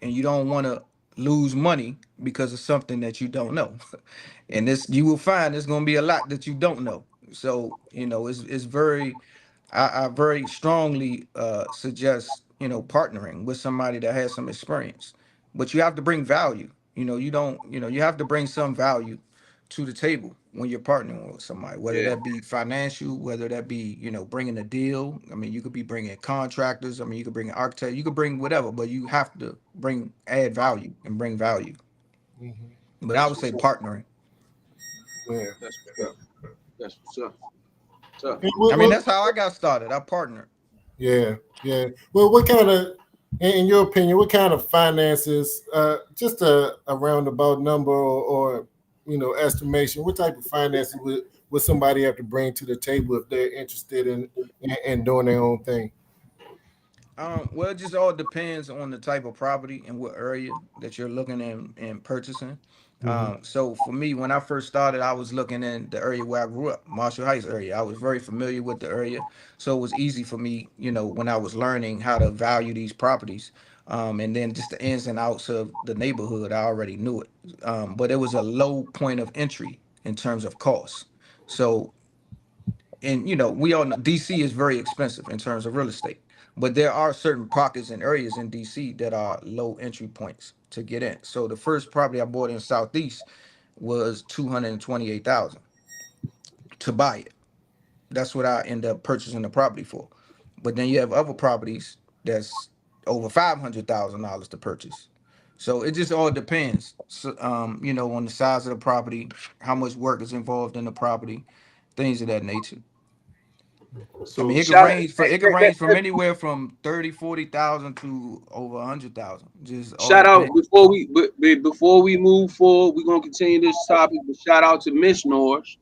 and you don't want to lose money because of something that you don't know. And this, you will find there's going to be a lot that you don't know. So it's very, I very strongly suggest partnering with somebody that has some experience, but you have to bring value. You don't, you have to bring some value to the table when you're partnering with somebody, whether Yeah, that be financial, whether that be bringing a deal. I mean, you could be bringing contractors. I mean, you could bring an architect. You could bring whatever, but you have to add value and bring value. Mm-hmm. But I that's would say what's up. partnering. Yeah. That's what's up. That's what's up. What's up? And I mean, that's how I got started. I partnered. yeah, yeah. Well, what kind of, in your opinion, what kind of finances? Just a roundabout number, or estimation. What type of finances would somebody have to bring to the table if they're interested in doing their own thing? Well, it just all depends on the type of property and what area that you're looking in and purchasing. Hmm. So for me, when I first started, I was looking in the area where I grew up, Marshall Heights area. I was very familiar with the area, so it was easy for me, when I was learning how to value these properties. And then just the ins and outs of the neighborhood, I already knew it. But it was a low point of entry in terms of cost. So, and we all know DC is very expensive in terms of real estate, but there are certain pockets and areas in DC that are low entry points to get in. So the first property I bought in Southeast was 228,000 to buy it. That's what I end up purchasing the property for. But then you have other properties that's over $500,000 to purchase. So it just all depends, so, on the size of the property, how much work is involved in the property, things of that nature. I mean, So Shout it could range from anywhere from 30, 40,000 to over 100,000. Just all shout out depends. before we move forward. We're gonna continue this topic, but shout out to Miss Norris,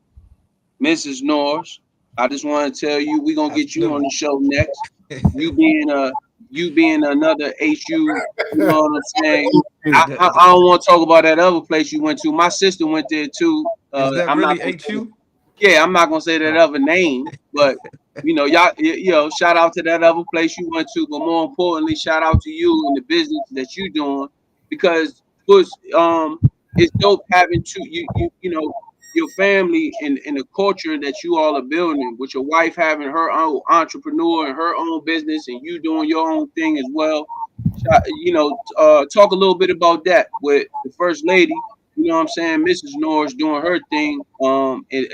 Mrs. Norris. I just want to tell you, we're gonna get you on Absolutely. the show next. You being a you being another HU, you know what I'm saying? I don't want to talk about that other place you went to. My sister went there too. Is that I'm not really gonna say HU? yeah, I'm not gonna say that Oh. other name, but y'all, shout out to that other place you went to, but more importantly, shout out to you and the business that you doing because was it's dope having your family and the culture that you all are building with your wife having her own entrepreneur and her own business and you doing your own thing as well. Talk a little bit about that with the first lady, you know what I'm saying, Mrs. Norris doing her thing.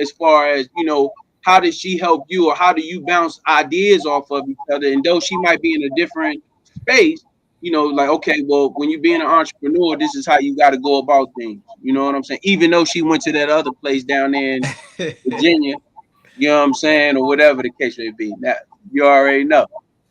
As far as how did she help you, or how do you bounce ideas off of each other? And though she might be in a different space, like okay, well, when you're being an entrepreneur, this is how you got to go about things. You know what I'm saying? Even though she went to that other place down there in Virginia, you know what I'm saying, or whatever the case may be. Now you already know.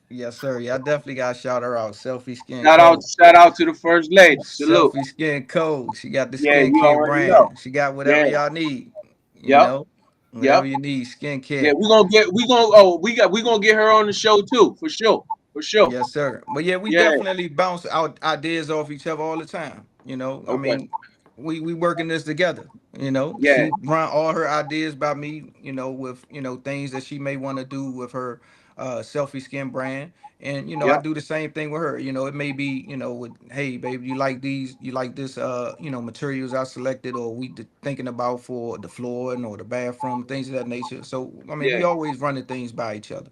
Yes, sir. Yeah, I definitely got to shout her out. Selfie Skin Shout out, Code. shout out to the first lady. Salute. Selfie Skin Code. She got the Yeah, you skincare already know. brand. She got whatever Yeah. y'all need. You Yep. know, Yep. whatever you need, Yeah, skincare. we gonna get her on the show too, for sure. For sure. Yes, sir. But yeah, we Yeah. definitely bounce out ideas off each other all the time. I Okay. mean, we working this together. Yeah. She run all her ideas by me. With things that she may want to do with her selfie skin brand, and I Yep. do the same thing with her. It may be with, hey baby, you like these, you like this, materials I selected, or thinking about for the floor and or the bathroom, things of that nature. So I mean, Yeah. we always running things by each other.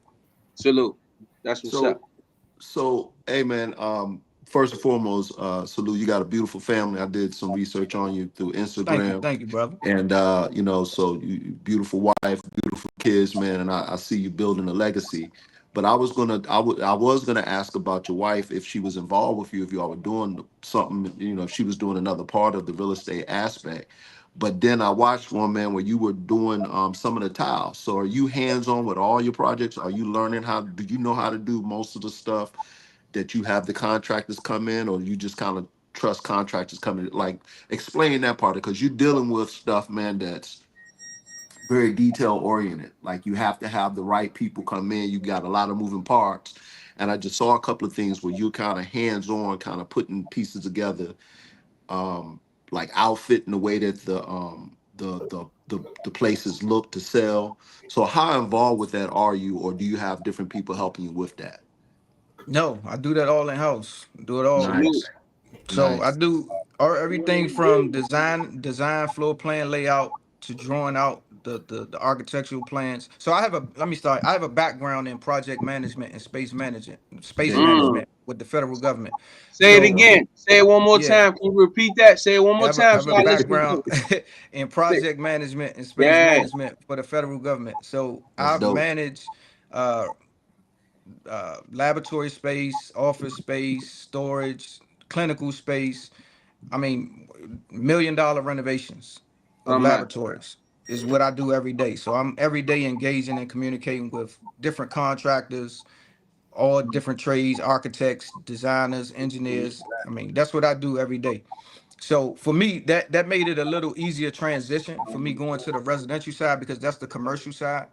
Salute. That's what's up. so hey man, first and foremost, salute. You got a beautiful family. I did some research on you through Instagram, Thank you, brother. and so you beautiful wife, beautiful kids, man, and I see you building a legacy. But I was gonna ask about your wife if she was involved with you, if y'all were doing something, if she was doing another part of the real estate aspect. But then I watched one, man, where you were doing some of the tiles. So are you hands on with all your projects? Are you learning how? Do you know how to do most of the stuff that you have the contractors come in, or you just kind of trust contractors coming? Like, explain that part because you're dealing with stuff, man, that's very detail oriented. Like you have to have the right people come in. You got a lot of moving parts. And I just saw a couple of things where you're kind of hands on, kind of putting pieces together, like outfitting the way that the places look to sell. So how involved with that are you, or do you have different people helping you with that? No, I do that all in house. Do it all. Salute. Nice, So I nice. do everything from design, floor plan layout to drawing out the architectural plans. So let me start. I have a background in project management and space There you go. Mm. management with the federal government. Say There it you So go. again. Say it one more yeah, time. Can you repeat that? Say it one more I time have so a I listen background to in it. project management and space Yeah. management for the federal government. So That's I've dope. managed uh, laboratory space, office space, storage, clinical space. I mean, $1 million renovations of Oh man. laboratories is what I do every day. So I'm every day engaging and communicating with different contractors, all different trades, architects, designers, engineers. I mean, that's what I do every day. So for me, that made it a little easier transition for me going to the residential side because that's the commercial side,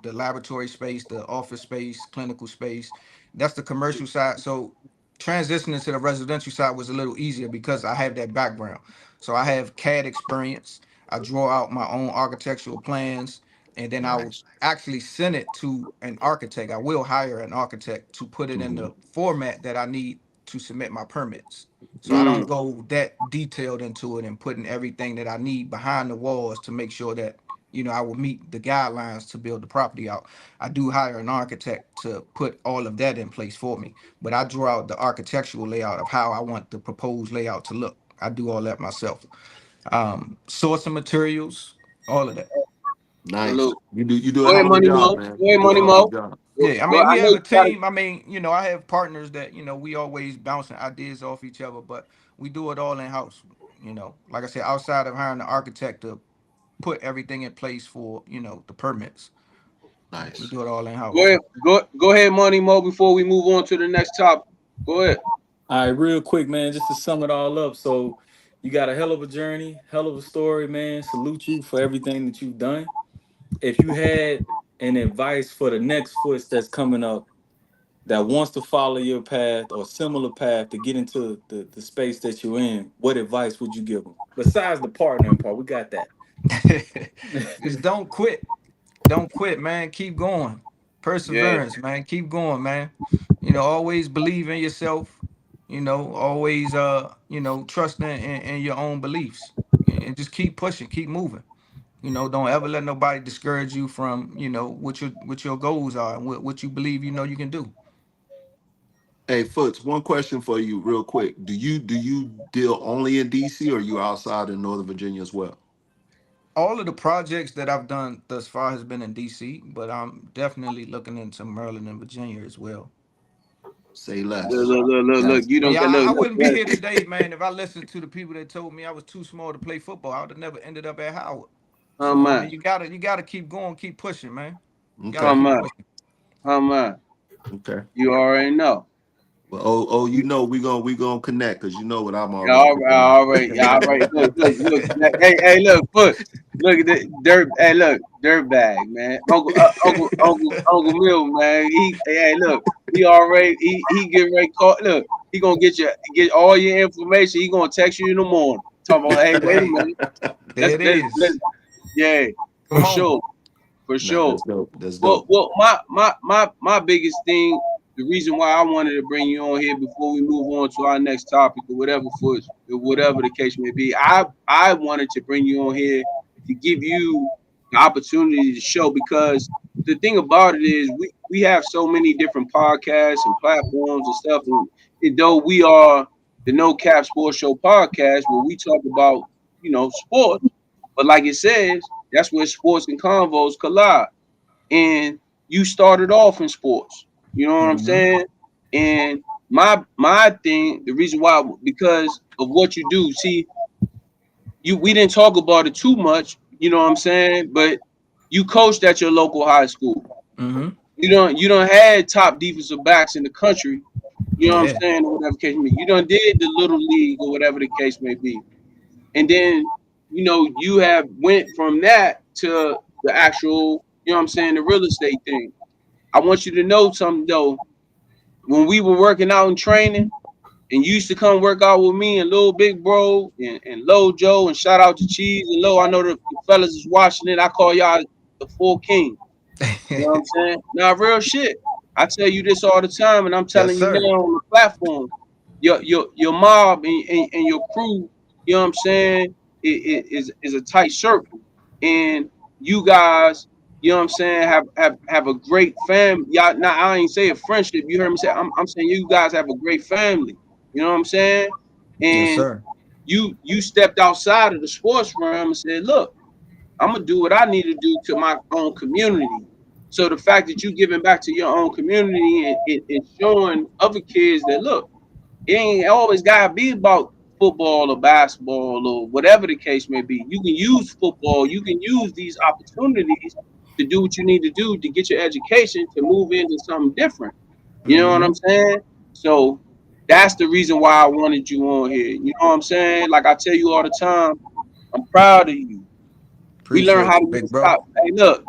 the laboratory space, the office space, clinical space. That's the commercial side. So transitioning to the residential side was a little easier because I have that background. So I have CAD experience. I draw out my own architectural plans, and then I'll Nice. actually send it to an architect. I will hire an architect to put it in Hmm. the format that I need to submit my permits. So I don't Mm. go that detailed into it and putting everything that I need behind the walls to make sure that I will meet the guidelines to build the property out. I do hire an architect to put all of that in place for me, but I draw out the architectural layout of how I want the proposed layout to look. I do all that myself. Sourcing materials, all of that. Nice. Salute. You do a Go ahead, hell of a Money job, Mo. man. Go You ahead, do a Money hell of a Mo. job. Yeah, I Well, mean, I we know have a you got it. team. I mean, I have partners that, we always bouncing ideas off each other, but we do it all in house. Like I said, outside of hiring the architect to put everything in place for, the permits, we Nice. do it all in Go house. ahead. Go ahead, Money Mo, before we move on to the next topic. Go ahead. All right, real quick, man, just to sum it all up. So you got a hell of a journey, hell of a story, man. Salute you for everything that you've done. If you had an advice for the next foot that's coming up that wants to follow your path or similar path to get into the space that you're in, what advice would you give them? Besides the partnering part, we got that. Just don't quit. Don't quit, man. Keep going. Yeah. Perseverance, man. Keep going, man. Always believe in yourself. Always trust in your own beliefs. And just keep pushing, keep moving. Don't ever let nobody discourage you from, what your goals are and what you believe you can do. Hey, Foots, one question for you, real quick. Do you deal only in DC, or you outside in Northern Virginia as well? All of the projects that I've done thus far has been in DC, but I'm definitely looking into Maryland and Virginia as well. Say Look, less. look, look, look, look. That's You don't Yeah, get I look. wouldn't be That, here today, man, if I listened to the people that told me I was too small to play football. I would have never ended up at Howard. oh So I mean, man. you gotta keep going, keep pushing, man. You gotta Oh okay. keep man. pushing. Oh man. Okay. You already know. Well, we gonna connect because you know what I'm Yeah, already all right, cooking all right, yeah, all right. Look, look, look. Hey, look, look at the dirt. Hey, look, dirt bag, man. Uncle Mill, man. Hey, look, he getting ready. Call, look, he gonna get all your information. He gonna text you in the morning. Talking about, hey, wait a Hey, minute. there it Let's is. yeah, for Come on. sure, for Nah, sure. that's dope. That's Well, dope. my biggest thing, the reason why I wanted to bring you on here before we move on to our next topic or whatever the case may be, I wanted to bring you on here to give you the opportunity to show because the thing about it is we have so many different podcasts and platforms and stuff, and though we are the No Cap Sports Show podcast where we talk about sports, but like it says, that's where sports and convos collide. And you started off in sports. You know what I'm Mm-hmm. saying? And my thing, the reason why, because of what you do. See, we didn't talk about it too much. You know what I'm saying? But you coached at your local high school. Mm-hmm. You don't had top defensive backs in the country. You know what I'm Yeah. saying, or whatever case may be. You done did the little league or whatever the case may be. And then, you have went from that to the actual, you know what I'm saying, the real estate thing. I want you to know something though. When we were working out and training, and you used to come work out with me and Lil Big Bro and Lil Joe, and shout out to Cheese and Lil. I know the fellas is watching it. I call y'all the Four King. You know what I'm saying? Now, real shit. I tell you this all the time, and I'm Yes, telling you now sir. on the platform. Your mob and your crew, you know what I'm saying, is a tight circle. And you guys, you know what I'm saying, have a great family. Y'all, now I ain't say a friendship. You heard me say, I'm saying you guys have a great family. You know what I'm saying? Yes, And sir. you stepped outside of the sports realm and said, look, I'm gonna do what I need to do to my own community. So the fact that you giving back to your own community and showing other kids that, look, it ain't always gotta be about football or basketball or whatever the case may be. You can use football, you can use these opportunities to do what you need to do to get your education to move into something different. You know what Mm-hmm. I'm saying? So that's the reason why I wanted you on here. You know what I'm saying? Like I tell you all the time, I'm proud of you. We learn Appreciate how you, to big use bro. top. Hey, look,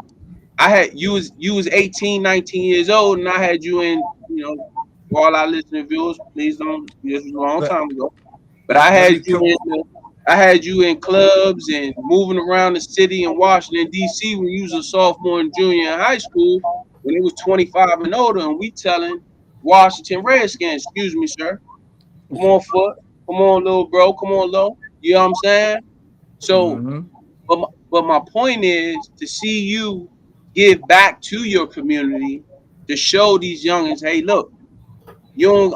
I had you was 18, 19 years old, and I had you in, for all our listening viewers, please don't. This was a long Let, time ago, but I let had me you come. I had you in clubs and moving around the city in Washington D.C. when you was a sophomore and junior in high school, when it was 25 and older, and we telling Washington Redskins, excuse me, sir, come on, foot, come on, little bro, come on, low. You know what I'm saying? So, Mm-hmm. but my point is to see you give back to your community to show these youngins, hey, look, you don't,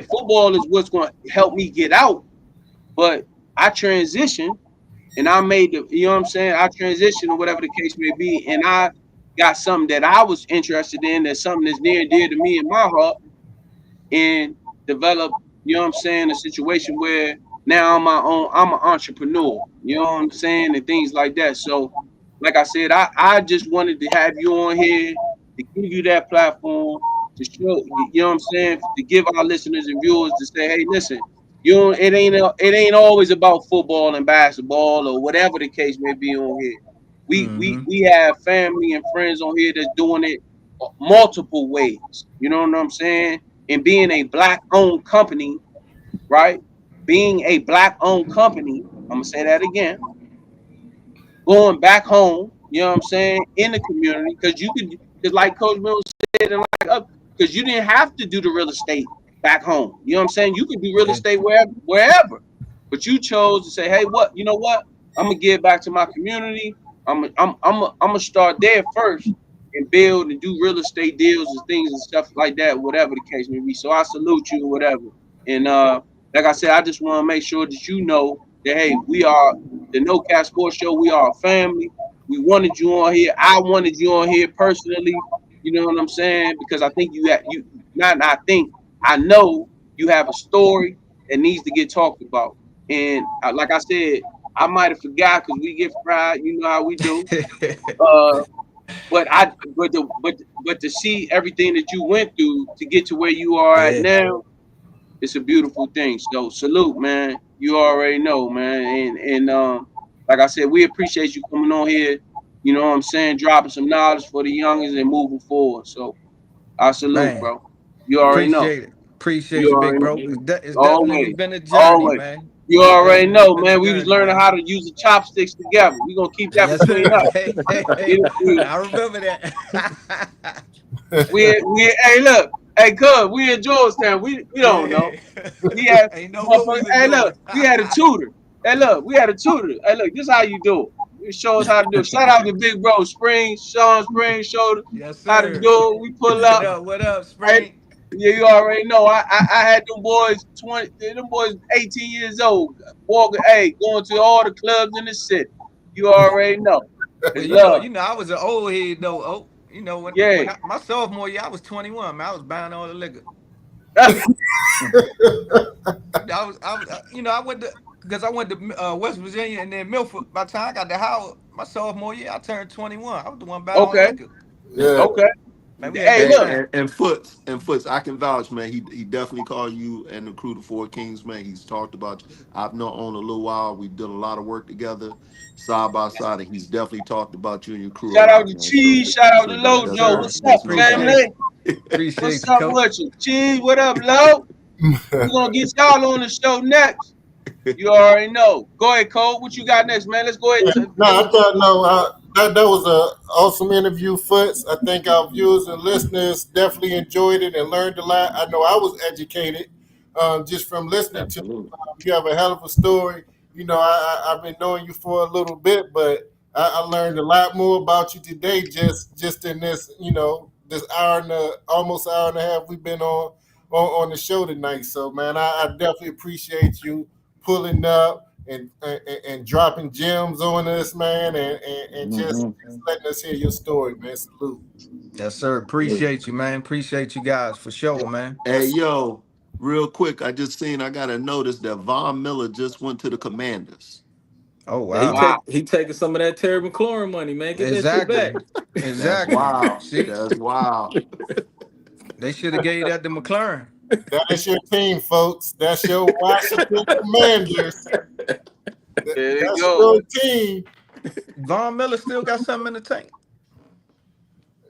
football is what's going to help me get out, but I transitioned and I made the, you know what I'm saying? I transitioned or whatever the case may be, and I got something that I was interested in, that's something that's near and dear to me in my heart, and develop, you know what I'm saying, a situation where now I'm an entrepreneur, you know what I'm saying, and things like that. So, like I said, I just wanted to have you on here to give you that platform to show, you know what I'm saying, to give our listeners and viewers to say, hey, listen, it ain't always about football and basketball or whatever the case may be on here. We we Mm-hmm. we have family and friends on here that's doing it multiple ways. You know what I'm saying? And being a black owned company, right? Being a black owned company, I'm gonna say that again, going back home, you know what I'm saying, in the community, because you could, because like Coach Mills said, and like up, because you didn't have to do the real estate back home. You know what I'm saying? You could do real Yeah. estate wherever. But you chose to say, hey, you know what? I'm gonna give back to my community. I'm gonna start there first and build and do real estate deals and things and stuff like that, whatever the case may be. So I salute you, whatever. And like I said, I just want to make sure that you know that, hey, we are the No Cap Sports Show. We are a family. We wanted you on here. I wanted you on here personally. You know what I'm saying? Because I think you not. I think I know you have a story that needs to get talked about. And like I said, I might have forgot because we get fried. You know how we do. Uh, but to see everything that you went through to get to where you are at Yeah. now, it's a beautiful thing. So salute, man. You already know, man. And like I said, we appreciate you coming on here. You know what I'm saying? Dropping some knowledge for the youngins and moving forward. So I salute, Man. bro. You already know. Appreciate it. Appreciate You you, big already bro. know. It's definitely Always. been a journey, Always. man. You It's already definitely know, been a man. We was journey, learning man. how to use the chopsticks together. We're gonna keep that Yes, between sir. us. Hey, hey, We, hey. we, I remember that. hey, look, hey, cuz, we in Georgetown. We don't know. Yeah. We had, Ain't know what we motherfucker. was Hey, doing. look, we had a tutor. Hey, look, we had a tutor. Hey, look, this is how you do it. It shows how to do it. Shout out to Big Bro Springs, Sean Springs showed us Yes, how to sir. do it. We pull What up. up? What up, Hey, Spring? yeah, you already know. I had them boys 18 years old, walking, hey, going to all the clubs in the city. You already know. But love. I was an old head though. Oh, Yeah. my sophomore year, I was 21. Man, I was buying all the liquor. I went to because I went to West Virginia and then Milford. By the time I got to Howard, my sophomore year, I turned 21. I was the one buying all the Okay. liquor. Yeah. Okay. Man, we had a Hey, good look. time. And Foots, I can vouch, man. He definitely called you and the crew, the Four Kings, man. He's talked about you. I've known on a little while. We've done a lot of work together, side by side, and he's definitely talked about you and your crew a Shout out lot, to man. So, Cheese. Shout out to that, Yes, Lojo. sir. What's up, that's no doubt. Appreciate family? you. Appreciate What's you, up coach. with you? Cheese, what up, Lo? We're gonna get y'all on the show next. You already know. Go ahead, Cole. What you got next, man? Let's go ahead and No, give I them. thought that was a awesome interview, Foots. I think our viewers and listeners definitely enjoyed it and learned a lot. I know I was educated just from listening to. Absolutely. You have a hell of a story. I've been knowing you for a little bit, but I learned a lot more about you today just in this this almost hour and a half we've been on the show tonight. So man, I definitely appreciate you pulling up and dropping gems on us, man, and just Mhm. letting us hear your story, man. Salute. Yes, sir. Appreciate you, man. Appreciate you guys for sure, man. Hey, yo, real quick, I got to notice that Von Miller just went to the Commanders. Oh Yeah, he wow. Wow. take he taking some of that Terry McLaurin money, man. Get that shit back. Exactly. That's Exactly. wild. See, That's wild. they should have gave that to McLaren. That is your team, folks. That's your Washington Commanders. There they That's go. your team. Von Miller still got something in the tank.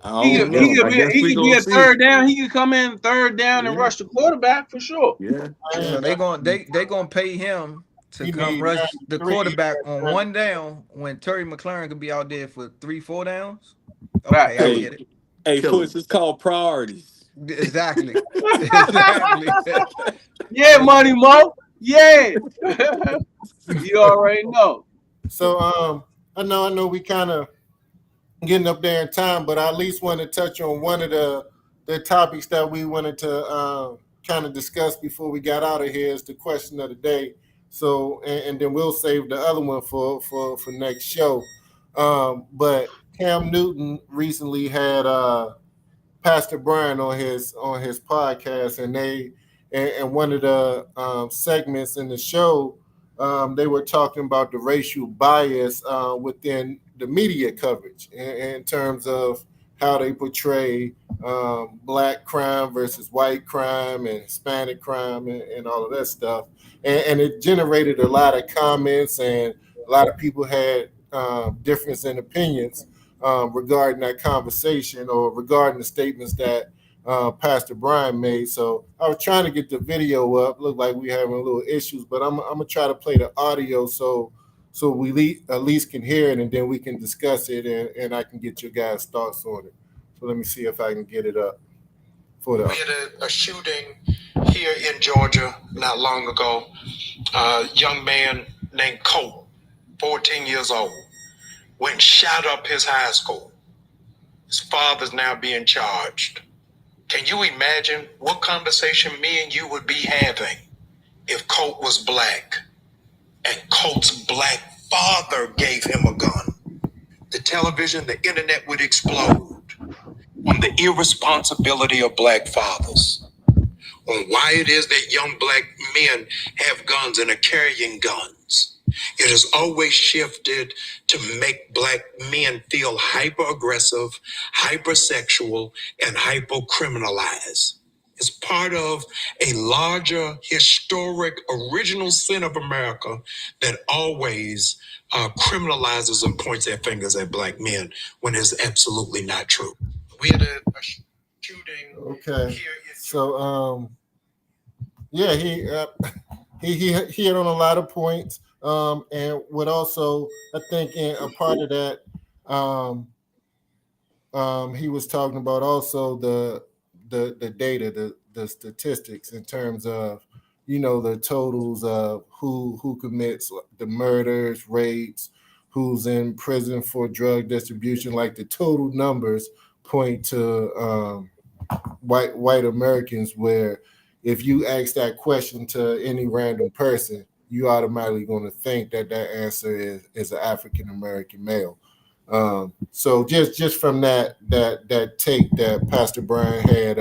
I He don't could he know. could I be guess he we could be gonna a see. third down. He could come in third down and Yeah, rush the quarterback for sure. yeah, Man, yeah. So they gonna pay him to he come need rush the 93. quarterback on one down when Terry McLaurin could be out there for 3, 4 downs. Right. Okay, I Kill Hey, get him. it. hey, Kill Foots, him. it's called priorities. Exactly. Exactly. Yeah, Money Mo. Yeah. You already know. So I know we kind of getting up there in time, but I at least want to touch on one of the topics that we wanted to kind of discuss before we got out of here is the question of the day. So and then we'll save the other one for next show. But Cam Newton recently had Pastor Brian on his podcast, and and one of the segments in the show, they were talking about the racial bias within the media coverage in terms of how they portray black crime versus white crime and Hispanic crime and all of that stuff, and it generated a lot of comments, and a lot of people had difference in opinions regarding that conversation or regarding the statements that Pastor Brian made. So I was trying to get the video up. Looked like we having a little issues, but I'm gonna try to play the audio so we at least can hear it, and then we can discuss it, and I can get your guys' thoughts on it. So let me see if I can get it up for the. We had a shooting here in Georgia not long ago. A young man named Colt, 14 years old, went and shot up his high school. His father's now being charged. Can you imagine what conversation me and you would be having if Colt was black and Colt's black father gave him a gun? The television, the internet would explode on the irresponsibility of black fathers, on why it is that young black men have guns and are carrying guns. It has always shifted to make black men feel hyper aggressive, hypersexual, and hyper criminalized. It's part of a larger historic original sin of America that always criminalizes and points their fingers at black men when it's absolutely not true. We had a shooting. Okay. So yeah, he hit on a lot of points, and what also I think in a part of that, he was talking about also the data, the statistics in terms of the totals of who commits the murders, rapes, who's in prison for drug distribution. Like the total numbers point to white Americans, where if you ask that question to any random person, you automatically going to think that answer is an African American male. So just from that take that Pastor Brian had,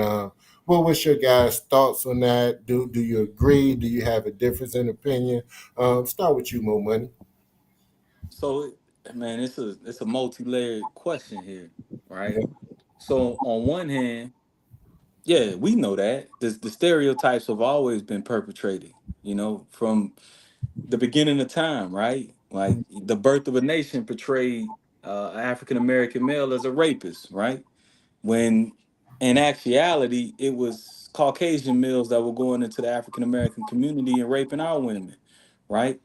what was your guys' thoughts on that? Do you agree? Do you have a difference in opinion? Start with you, Mo Money. So, man, it's a multi-layered question here, right? So on one hand, yeah, we know that the stereotypes have always been perpetrated, from the beginning of time, right? Like the birth of a nation portrayed an African American male as a rapist, right? When in actuality, it was Caucasian males that were going into the African American community and raping our women, right?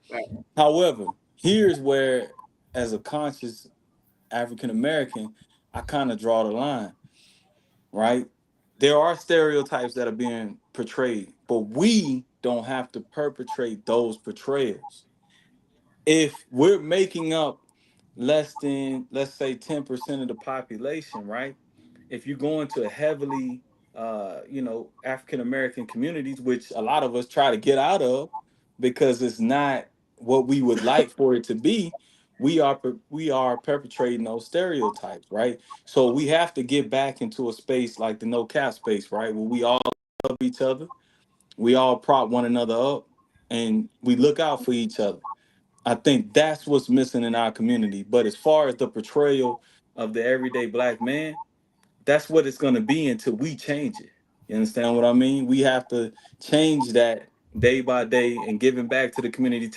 However, here's where, as a conscious African American, I kind of draw the line, right? There are stereotypes that are being portrayed, but we don't have to perpetrate those portrayals. If we're making up less than, let's say, 10% of the population, right? If you go into a heavily African American communities, which a lot of us try to get out of because it's not what we would like for it to be, we are perpetrating those stereotypes, right? So we have to get back into a space like the no cap space, right? Where we all love each other, we all prop one another up, and we look out for each other. I think that's what's missing in our community. But as far as the portrayal of the everyday black man, that's what it's going to be until we change it. You understand what I mean? We have to change that day by day and giving back to the community.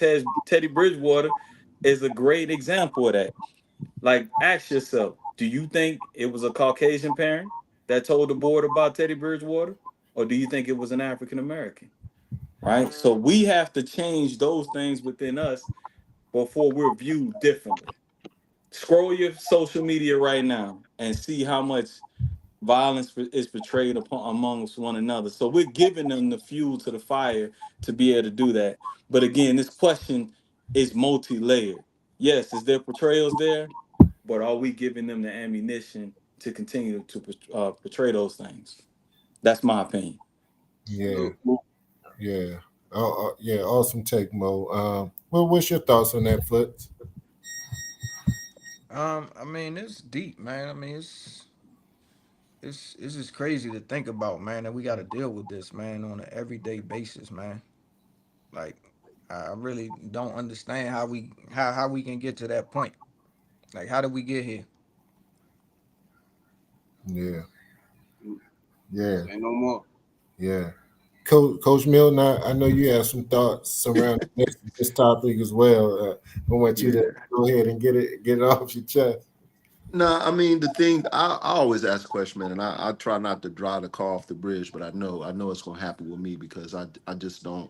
Teddy Bridgewater is a great example of that. Like, ask yourself, do you think it was a Caucasian parent that told the board about Teddy Bridgewater? Or do you think it was an African American? Right? So we have to change those things within us before we're viewed differently. Scroll your social media right now and see how much violence is portrayed upon amongst one another. So we're giving them the fuel to the fire to be able to do that. But again, this question is multi-layered. Yes, is there portrayals there? But are we giving them the ammunition to continue to portray those things? That's my opinion. Yeah, yeah, yeah. Awesome take, Mo. Well, what's your thoughts on that, Foots? I mean, it's deep, man. I mean, it's just crazy to think about, man, that we got to deal with this, man, on an everyday basis, man. Like, I really don't understand how we can get to that point. Like, how did we get here? Yeah, yeah, Say no more. yeah. Coach Milton, I know you have some thoughts surrounding this topic as well. I want you to Yeah. go ahead and get it off your chest. No, I mean the thing. I always ask a question, man, and I try not to drive the car off the bridge, but I know it's gonna happen with me because I just don't.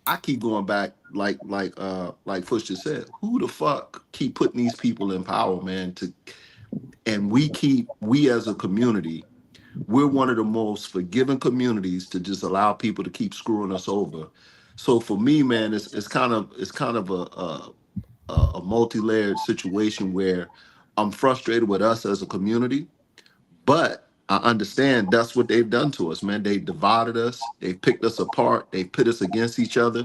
I keep going back like Fush just said. Who the fuck keep putting these people in power, man? And we as a community, we're one of the most forgiving communities to just allow people to keep screwing us over. So for me, man, it's kind of a multi-layered situation where I'm frustrated with us as a community, but I understand that's what they've done to us, man. They divided us, they picked us apart, they pit us against each other.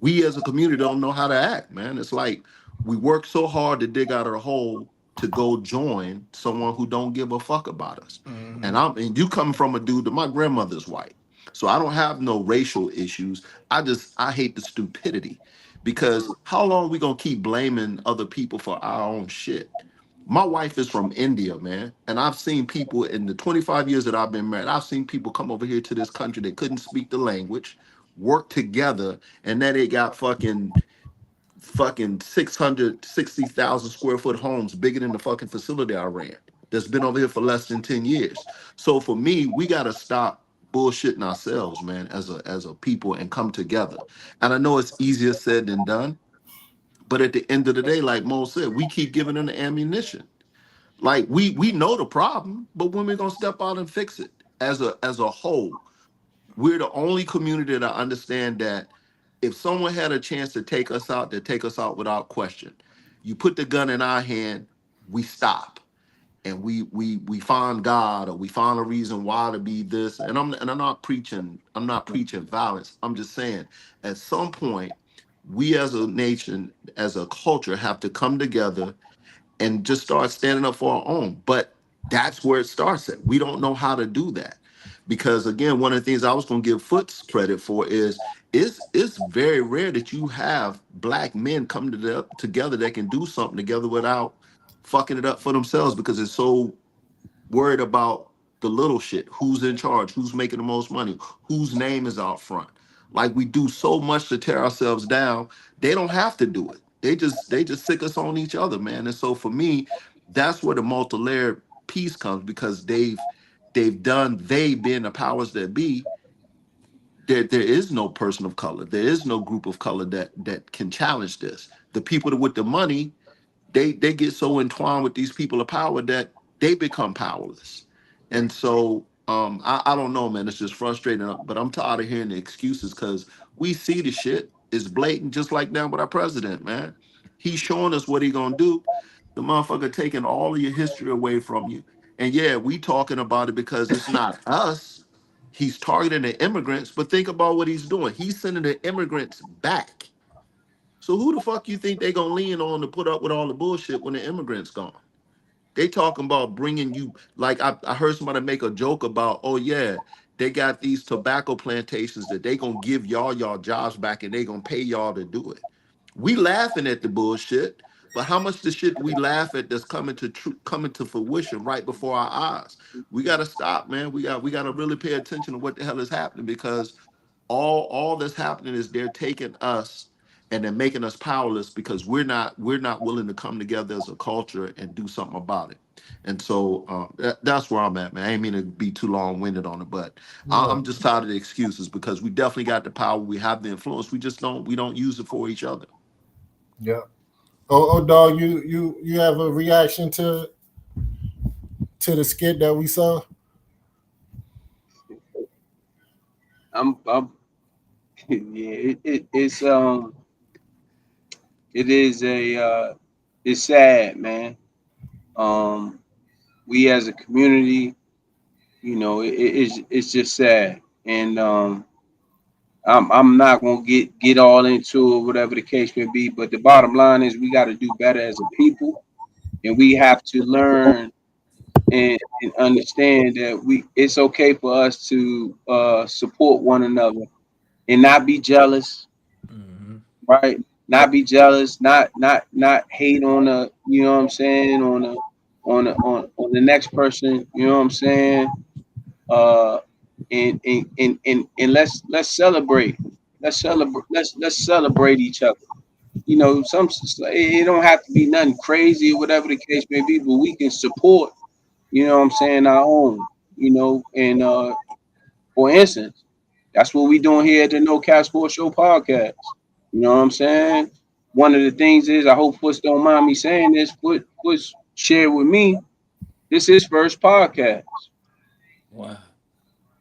We as a community don't know how to act, man. It's like we work so hard to dig out of the hole to go join someone who don't give a fuck about us. Mm-hmm. And you come from a dude that my grandmother's white. So I don't have no racial issues. I hate the stupidity because how long we gonna keep blaming other people for our own shit? My wife is from India, man, and I've seen people in the 25 years that I've been married. I've seen people come over here to this country that couldn't speak the language, work together, and then they got fucking 660,000 square foot homes bigger than the fucking facility I ran. That's been over here for less than 10 years. So for me, we got to stop bullshitting ourselves, man, as a people and come together. And I know it's easier said than done, but at the end of the day, like Mo said, we keep giving them the ammunition. Like we know the problem, but when we gonna step out and fix it as a whole? We're the only community that understand that if someone had a chance to take us out, they take us out without question. You put the gun in our hand, we stop. And we find God or we find a reason why to be this. And I'm not preaching violence. I'm just saying at some point, we as a nation, as a culture, have to come together and just start standing up for our own. But that's where it starts at. We don't know how to do that. Because again, one of the things I was gonna give Foots credit for is it's very rare that you have black men come together that can do something together without fucking it up for themselves because it's so worried about the little shit. Who's in charge? Who's making the most money? Whose name is out front? Like we do so much to tear ourselves down. They don't have to do it. They just sick us on each other, man. And so for me, that's where the multi-layered piece comes because they've done they being the powers that be. There is no person of color. There is no group of color that can challenge this. The people with the money they get so entwined with these people of power that they become powerless. And so I don't know, man. It's just frustrating. But I'm tired of hearing the excuses because we see the shit is blatant, just like now with our president, man. He's showing us what he gonna do. The motherfucker taking all of your history away from you. And yeah, we talking about it because it's not us. He's targeting the immigrants, but think about what he's doing. He's sending the immigrants back. So who the fuck you think they gonna lean on to put up with all the bullshit when the immigrants gone? They talking about bringing you like I heard somebody make a joke about, oh yeah, they got these tobacco plantations that they gonna give y'all jobs back and they gonna pay y'all to do it. We laughing at the bullshit, but how much the shit we laugh at that's coming to fruition right before our eyes? We gotta stop, man. We gotta really pay attention to what the hell is happening because all that's happening is they're taking us and they're making us powerless because we're not willing to come together as a culture and do something about it. And so that's where I'm at, man. I ain't mean to be too long-winded on it, but No. I'm just tired of the excuses because we definitely got the power, we have the influence, we don't use it for each other. Yeah. Oh, dog, you have a reaction to the skit that we saw? I'm yeah, it is a it's sad, man. Um, we as a community, it's just sad, and I'm not gonna get all into it, whatever the case may be. But the bottom line is we got to do better as a people, and we have to learn and understand that it's okay for us to support one another and not be jealous, Mm-hmm. right? Not be jealous, not hate on the, you know what I'm saying, on the next person, you know what I'm saying? Uh and let's celebrate. Let's celebrate each other. It don't have to be nothing crazy or whatever the case may be, but we can support, you know what I'm saying, our own, and for instance, that's what we doing here at the No Cap Sports Show podcast. You know what I'm saying? One of the things is, I hope Foots don't mind me saying this. Foots shared with me. This is his first podcast. Wow.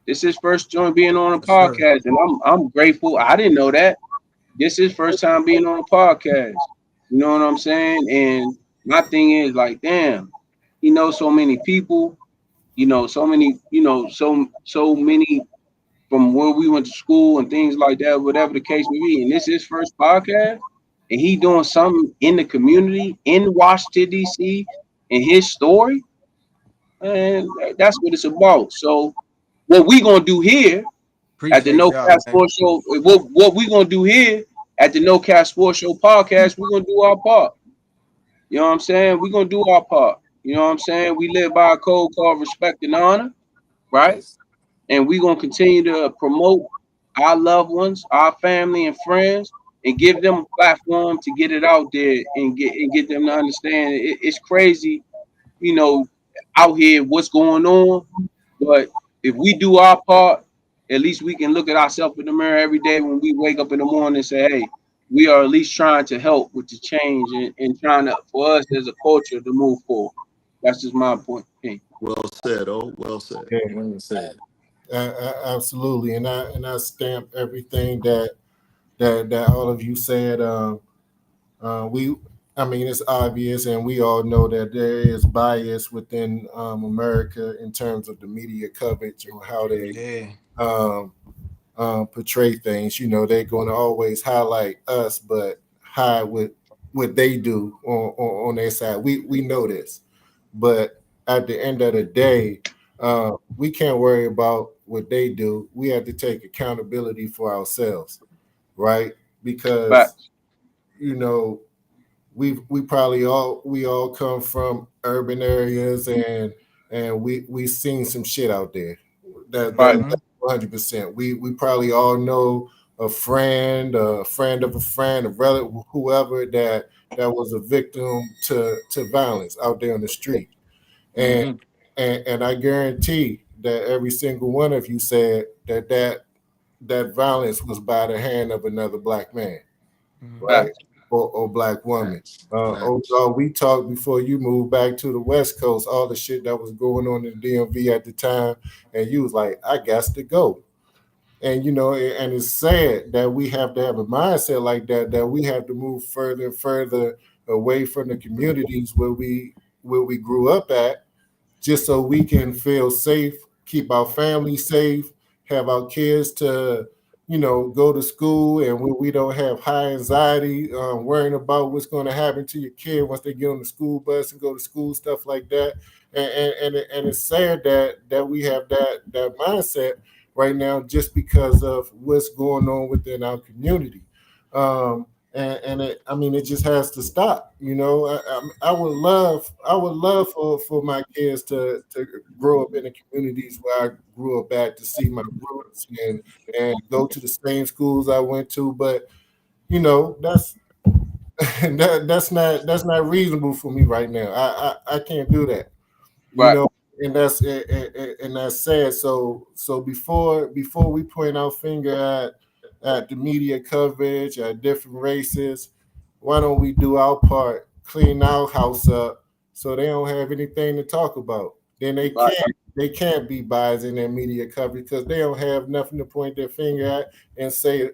This is his first joint being on a Yes, sir. podcast, and I'm grateful. I didn't know that. This is first time being on a podcast. You know what I'm saying? And my thing is like, damn, he knows so many people. So many. So many from where we went to school and things like that, whatever the case may be. And this is his first podcast, and he doing something in the community in Washington D.C. and his story, and that's what it's about. So, what we gonna do here at the Appreciate No y'all, Cap man. Sports Show? What we gonna do here at the No Cap Sports Show podcast? We're gonna do our part. You know what I'm saying? We're gonna do our part. You know what I'm saying? We live by a code called respect and honor, right? Yes. And we're gonna continue to promote our loved ones, our family and friends, and give them a platform to get it out there and get them to understand it's crazy, you know, out here what's going on. But if we do our part, at least we can look at ourselves in the mirror every day when we wake up in the morning and say, hey, we are at least trying to help with the change and trying to for us as a culture to move forward. That's just my point. Okay. Well said, oh, well said. Yeah, Well said. absolutely. And I stamp everything that all of you said. We, I mean, it's obvious, and we all know that there is bias within America in terms of the media coverage and how they Yeah. um, portray things. They're going to always highlight us, but hide with what they do on their side. We know this, but at the end of the day, we can't worry about what they do. We have to take accountability for ourselves, right? Because Facts. you know we probably all come from urban areas, and we seen some shit out there. Right. Mm-hmm. 100%. We probably all know a friend of a friend, a relative, whoever that was a victim to violence out there on the street. And Mm-hmm. and I guarantee that every single one of you said that violence was by the hand of another black man, Mm-hmm. right? Facts. Or black woman. Facts. Oh, Facts. we talked before you moved back to the West Coast, all the shit that was going on in the DMV at the time, and you was like, I got to go. And and it's sad that we have to have a mindset like that, that we have to move further and further away from the communities where we grew up at, just so we can feel safe, keep our family safe, have our kids to, go to school, and we don't have high anxiety, worrying about what's going to happen to your kid once they get on the school bus and go to school, stuff like that. And it's sad that we have that mindset right now just because of what's going on within our community. I mean, it just has to stop. I would love for my kids to grow up in the communities where I grew up at, to see my roots and go to the same schools I went to. But that's that's not reasonable for me right now. I can't do that. you Right. know and that's sad. So before we point our finger at the media coverage, at different races, why don't we do our part, clean our house up, so they don't have anything to talk about? Then they Right. can't be biased in their media coverage, because they don't have nothing to point their finger at and say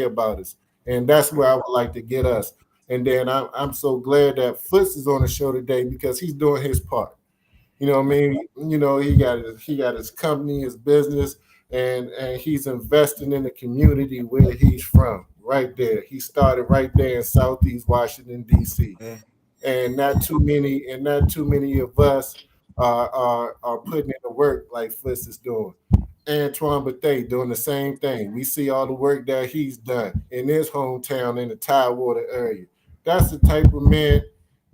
about us. And that's where I would like to get us. And then I'm so glad that Foots is on the show today, because he's doing his part. You know what I mean? He got his company, his business, and he's investing in the community where he's from. Right there, he started right there in Southeast Washington D.C. Yeah. And not too many of us are putting in the work like Fitz is doing. Antoine Bethea doing the same thing. We see all the work that he's done in his hometown in the Tidewater area. That's the type of men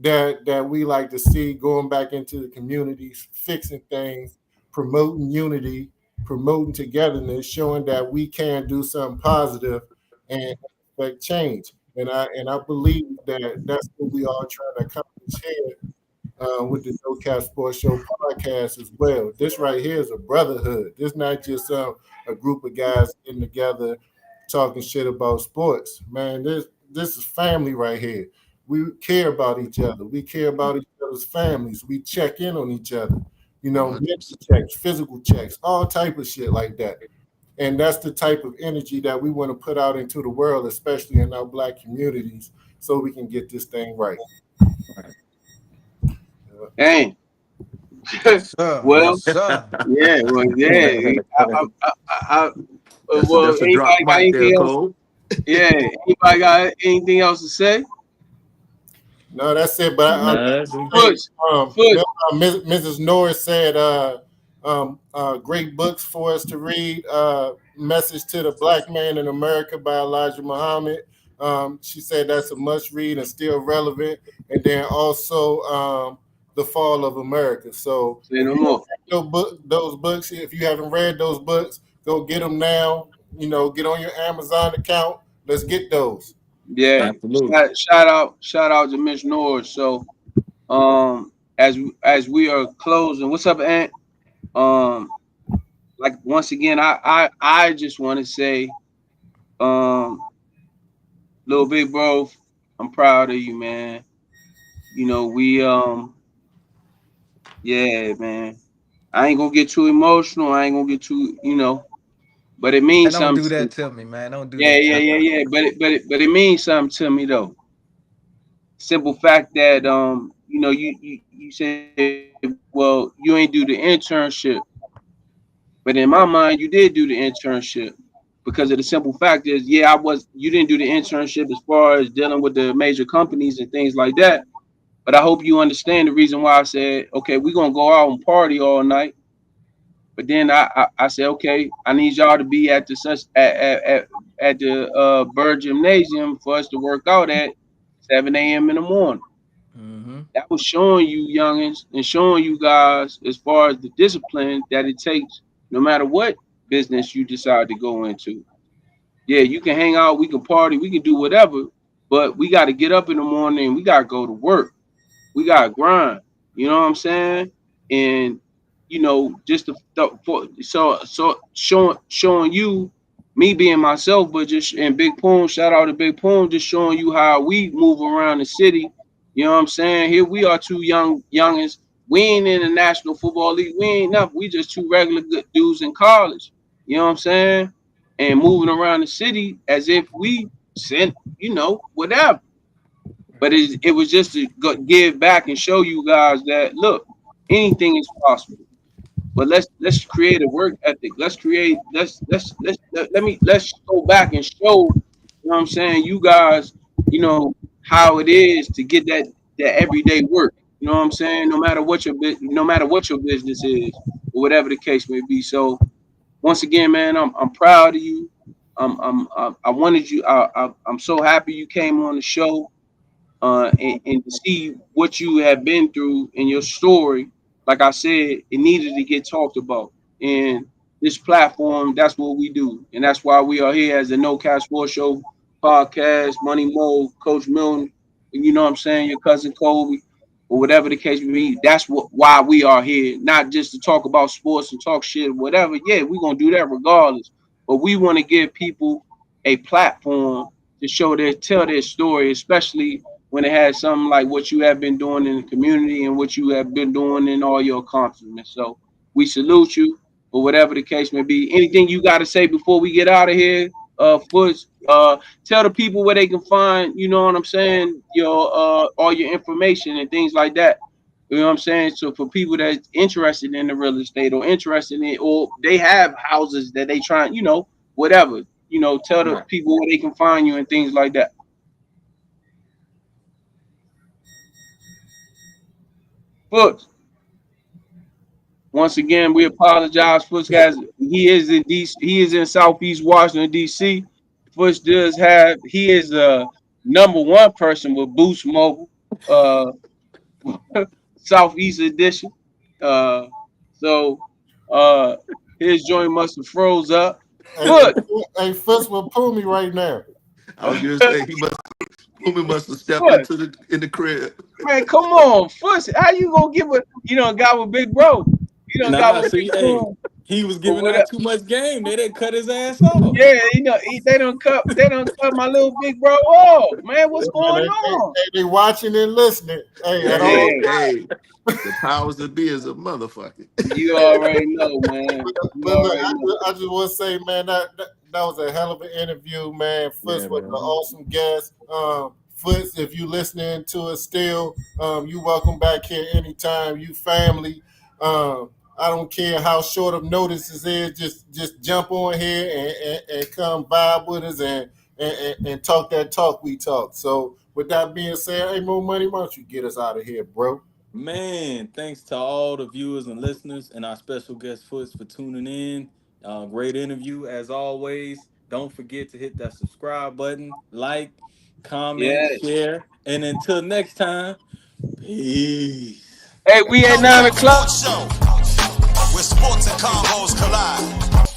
that we like to see going back into the communities, fixing things, promoting unity, promoting togetherness, showing that we can do something positive and affect change. And I believe that that's what we all trying to accomplish here, with the No Cap Sports Show podcast as well. This right here is a brotherhood. This not just a group of guys getting together talking shit about sports. Man, this is family right here. We care about each other. We care about each other's families. We check in on each other. Mental 100%. checks, physical checks, all type of shit like that. And that's the type of energy that we want to put out into the world, especially in our black communities, so we can get this thing right. Right. Dang. Yes, sir. Well, Yes, sir. yeah. Well, yeah. Well, That's a drop anybody got mic there, anything else? Cole. Yeah. Anybody got anything else to say? No, that's it. But Nah, that's it. hey, Foots. Foots. Mrs. Norris said, great books for us to read. Message to the Black Man in America by Elijah Muhammad. She said that's a must read and still relevant. And then also, The Fall of America. So Say if no you don't more. have those books, if you haven't read those books, go get them now. Get on your Amazon account. Let's get those. Yeah. Absolutely. Shout out to Miss Norris. So as we are closing, what's up, Ant? Um, like once again, I just want to say, um, little big bro, I'm proud of you, man. We yeah, man. I ain't gonna get too emotional. I ain't gonna get too, but it And means don't something do to that me. to me, man. Don't do Yeah, that yeah, to me. yeah, yeah. But it means something to me though. Simple fact that you said, well, you ain't do the internship, but in my mind, you did do the internship. because of the simple fact is, yeah, you didn't do the internship as far as dealing with the major companies and things like that. But I hope you understand the reason why I said, okay, we're gonna go out and party all night. But then I said, okay, I need y'all to be at the such at the Bird Gymnasium for us to work out at 7 a.m. in the morning. Mm-hmm. That was showing you youngins and showing you guys as far as the discipline that it takes, no matter what business you decide to go into. Yeah, you can hang out, we can party, we can do whatever, but we got to get up in the morning and we got to go to work. We got to grind. You know what I'm saying? And just so showing you me being myself, but just and Big Poon, shout out to Big Poon, just showing you how we move around the city. You know what I'm saying? Here we are, two youngins. We ain't in the National Football League. We ain't nothing. We just two regular good dudes in college. You know what I'm saying? And moving around the city as if we sent, whatever. But it was just to give back and show you guys that look, anything is possible. But let's create a work ethic. Let's go back and show, what I'm saying, you guys, how it is to get that everyday work. You know what I'm saying? No matter what your business is, or whatever the case may be. So once again, man, I'm proud of you. I wanted you. I'm so happy you came on the show, and to see what you have been through in your story. Like I said, it needed to get talked about. And this platform, that's what we do. And that's why we are here as the No Cap Sports Show podcast, Money Mo, Coach Milton, you know what I'm saying, your cousin Kobe, or whatever the case may be. That's why we are here, not just to talk about sports and talk shit or whatever. Yeah, we're going to do that regardless. But we want to give people a platform to tell their story, especially when it has something like what you have been doing in the community and what you have been doing in all your accomplishments. So we salute you, or whatever the case may be. Anything you got to say before we get out of here? Foots, tell the people where they can find, you know what I'm saying, your all your information and things like that. You know what I'm saying? So for people that's interested in the real estate or interested in, or they have houses that they try, whatever, tell the Right. people where they can find you and things like that. Foots. Once again, we apologize. Foots guys, he is in DC, he is in Southeast Washington, DC. Foots he is the number one person with Boost Mobile, uh Southeast edition. Uh so uh his joint must have froze up. Hey, Foot, hey, Fitz will pull me right now. I was gonna say Woman must have stepped Foot, in the crib. man, come on, Foot. How you gonna give a guy with big bro? You don't got Nah, with see, big hey, bro he was or giving whatever. out too much game. They didn't cut his ass off. Yeah, they don't cut my little big bro off. Man, what's Man, going on? they watching and listening. Hey, at all. Hey, Yeah, hey, the powers that be is a motherfucker. you already know, man. You But look, already know. I just want to say, man, that was a hell of an interview, man. Foots Yeah, was an man. awesome guest. Foots, if you listening to us still, you welcome back here anytime. You family. I don't care how short of notice it is. Just jump on here and come vibe with us and talk that talk we talk. So with that being said, hey, Mo Money, why don't you get us out of here, bro? Man, thanks to all the viewers and listeners and our special guest Foots for tuning in. Great interview as always. Don't forget to hit that subscribe button, like, comment, Yes. share, and until next time, peace. Hey, we at No 9 Cap o'clock. Sports Show, where sports and combos collide.